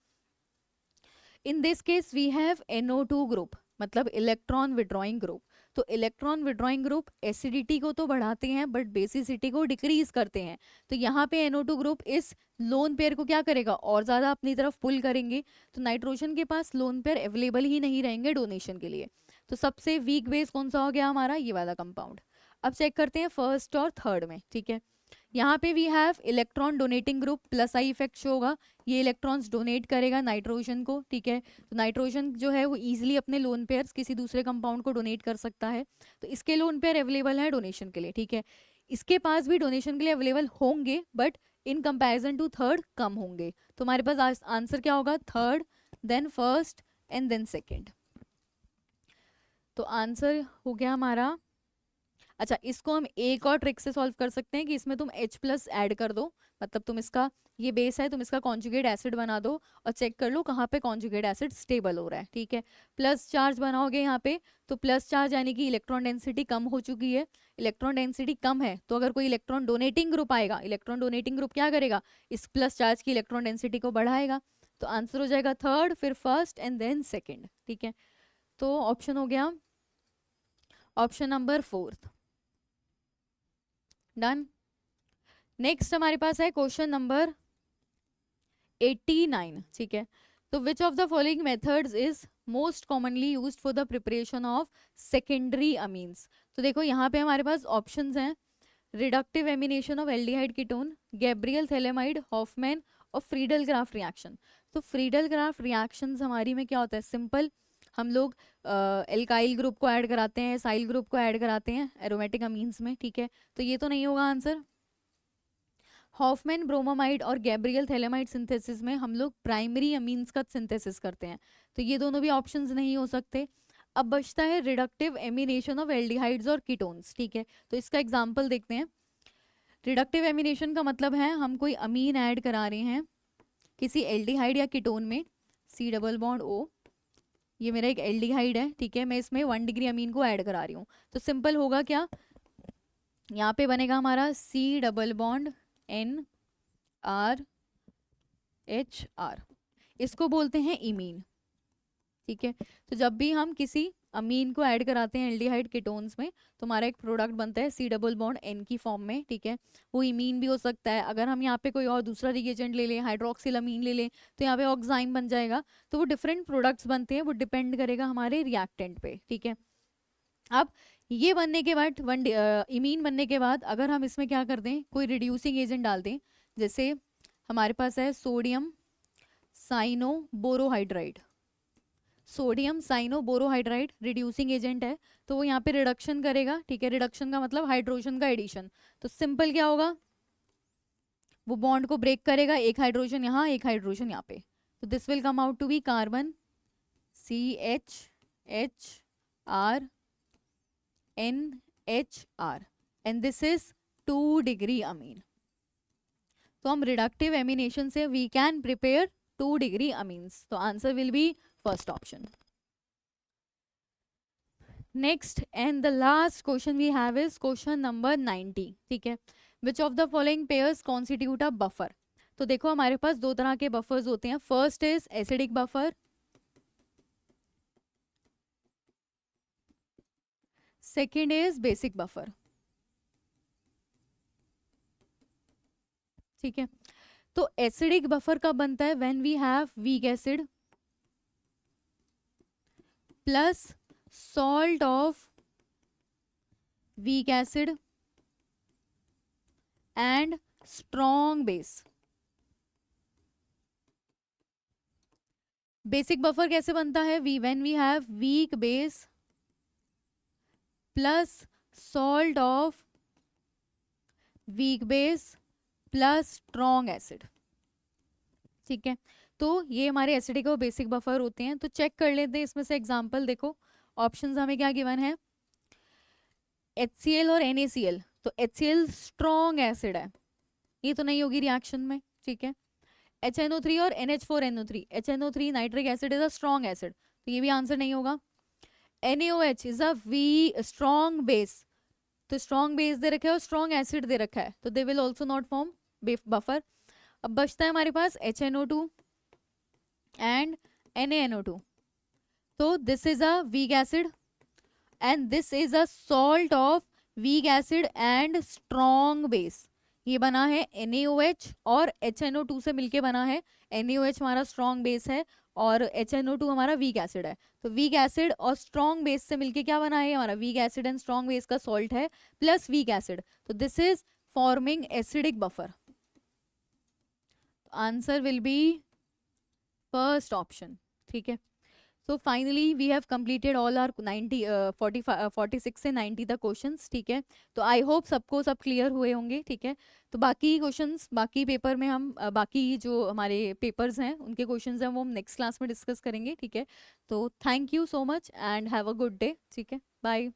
In this case we have NO2 group, मतलब इलेक्ट्रॉन विड्रॉइंग ग्रुप, तो इलेक्ट्रॉन विड्रॉइंग ग्रुप एसिडिटी को तो बढ़ाते हैं बट बेसिसिटी को डिक्रीज करते हैं, तो यहाँ पे NO2 ग्रुप इस लोन पेयर को क्या करेगा, और ज्यादा अपनी तरफ पुल करेंगे, तो नाइट्रोजन के पास लोन पेयर अवेलेबल ही नहीं रहेंगे डोनेशन के लिए, तो सबसे वीक बेस कौन सा हो गया हमारा, ये वाला कंपाउंड। अब चेक करते हैं फर्स्ट और थर्ड में, ठीक है। यहाँ पे we have electron donating group, plus I effect show होगा, ये इलेक्ट्रॉन्स डोनेट करेगा नाइट्रोजन को, ठीक है। तो नाइट्रोजन जो है वो इजीली अपने लोन पेयर्स किसी दूसरे कंपाउंड को डोनेट कर सकता है, तो इसके लोन पेयर अवेलेबल है डोनेशन के लिए, ठीक है। इसके पास भी डोनेशन के लिए अवेलेबल होंगे but in comparison to third कम होंगे, तो हमारे पास आंसर क्या होगा, third, then first and then second, तो आंसर हो गया हमारा। अच्छा, इसको हम एक और ट्रिक से सॉल्व कर सकते हैं कि इसमें तुम H+ ऐड कर दो, मतलब तुम इसका, ये बेस है, तुम इसका कॉन्जुगेट एसिड बना दो और चेक कर लो कहाँ पे कॉन्जुगेट एसिड स्टेबल हो रहा है, ठीक है। प्लस चार्ज बनाओगे यहाँ पे, तो प्लस चार्ज यानी कि इलेक्ट्रॉन डेंसिटी कम हो चुकी है, इलेक्ट्रॉन डेंसिटी कम है तो अगर कोई इलेक्ट्रॉन डोनेटिंग ग्रुप आएगा, इलेक्ट्रॉन डोनेटिंग ग्रुप क्या करेगा, इस प्लस चार्ज की इलेक्ट्रॉन डेंसिटी को बढ़ाएगा, तो आंसर हो जाएगा थर्ड, फिर फर्स्ट एंड देन सेकेंड, ठीक है। तो ऑप्शन हो गया ऑप्शन नंबर 4, डन। नेक्स्ट हमारे पास है क्वेश्चन नंबर 89, ठीक है। तो which of the following methods is most commonly used for the preparation of secondary amines, तो देखो यहाँ पे हमारे पास ऑप्शंस हैं, reductive amination of aldehyde ketone, Gabriel phthalimide, Hoffmann और फ्रीडल ग्राफ रिएक्शन। तो फ्रीडल ग्राफ रिएक्शंस हमारी में क्या होता है, सिंपल, हम लोग एल्काइल ग्रुप को ऐड कराते हैं, साइल ग्रुप को ऐड कराते हैं एरोमेटिक अमीन्स में, ठीक है, तो ये तो नहीं होगा आंसर। हॉफमैन ब्रोमामाइड और गैब्रियल थैलेमाइड सिंथेसिस में हम लोग प्राइमरी अमीन्स का सिंथेसिस करते हैं, तो ये दोनों भी ऑप्शंस नहीं हो सकते। अब बचता है रिडक्टिव एमिनेशन ऑफ एल्डिहाइड्स और कीटोन्स, ठीक है। तो इसका एग्जांपल देखते हैं। रिडक्टिव एमिनेशन का मतलब है हम कोई अमीन ऐड करा रहे हैं किसी एल्डिहाइड या कीटोन में, सी डबल बॉन्ड ओ, ये मेरा एक एल्डिहाइड है, ठीक है, मैं इसमें 1 डिग्री अमीन को ऐड करा रही हूँ। तो सिंपल होगा क्या, यहाँ पे बनेगा हमारा C double bond N R H R, इसको बोलते हैं इमीन, ठीक है। तो जब भी हम किसी अमीन को ऐड कराते हैं एल्डिहाइड कीटोन्स में तो हमारा एक प्रोडक्ट बनता है सी डबल बॉन्ड एन की फॉर्म में, ठीक है। वो इमीन भी हो सकता है, अगर हम यहाँ पे कोई और दूसरा रिएजेंट ले लें, हाइड्रोक्सिल अमीन ले लें तो यहाँ पे ऑक्साइम बन जाएगा। तो वो डिफरेंट प्रोडक्ट्स बनते हैं, वो डिपेंड करेगा हमारे रिएक्टेंट पे, ठीक है। अब ये बनने के बाद इमीन बनने के बाद अगर हम इसमें क्या कर दें, कोई रिड्यूसिंग एजेंट डाल दें, जैसे हमारे पास है सोडियम साइनोबोरोहाइड्राइड, सोडियम साइनोबोरोहाइड्राइड रिड्यूसिंग एजेंट है, तो वो यहाँ पे रिडक्शन करेगा, ठीक है। रिडक्शन का मतलब हाइड्रोजन का एडिशन, तो सिंपल क्या होगा, वो बॉन्ड को ब्रेक करेगा, एक हाइड्रोजन यहाँ एक हाइड्रोजन यहाँ पे, तो this will come out to be carbon CH NHR and this is 2 degree amine. तो हम रिडक्टिव एमिनेशन से we can prepare 2 degree amines, तो answer will be first option. Next and the last question we have is question number 90, ठीक है। Which of the following pairs constitute a buffer. तो देखो हमारे पास दो तरह के बफर्स होते हैं, first is acidic buffer, second is basic buffer, ठीक है। तो एसिडिक बफर कब बनता है, when we have weak acid plus salt of weak acid and strong base. Basic buffer कैसे बनता है, when we have weak base plus salt of weak base plus strong acid, ठीक है। तो ये हमारे एसिडिक और बेसिक बफर होते हैं। तो चेक कर लेते हैं इसमें से एग्जांपल, देखो ऑप्शंस हमें क्या गिवन है, HCl और NaCl। तो HCl स्ट्रॉन्ग एसिड है, ये तो नहीं होगी रिएक्शन में, ठीक है। HNO3 और NH4NO3, HNO3 nitric acid is a strong acid, तो ये भी आंसर नहीं होगा। NaOH is a strong base, तो स्ट्रॉन्ग बेस दे रखा है और स्ट्रॉन्ग एसिड दे रखा है, तो they will also not form buffer. अब बचता है हमारे पास HNO2 एंड NaNO2, तो this is a week acid and this is a salt of weak acid and strong base. ये बना है NaOH और HNO2 से मिलके बना है। NaOH हमारा स्ट्रॉन्ग बेस है और HNO2 हमारा वीक एसिड है। तो वीक एसिड और स्ट्रॉन्ग बेस से मिलके क्या बना है, हमारा weak acid and strong base का सॉल्ट है प्लस वीक एसिड, तो this is forming acidic buffer. Answer will be first option, ठीक है। So finally we have completed all are 46 से 90 तक क्वेश्चंस, ठीक है। तो आई होप सबको सब क्लियर हुए होंगे, ठीक है। तो बाकी क्वेश्चंस बाकी पेपर में हम बाकी जो हमारे पेपर्स हैं उनके क्वेश्चंस हैं वो हम नेक्स्ट क्लास में डिस्कस करेंगे, ठीक है। तो thank you so much and have a good day, ठीक है, बाय।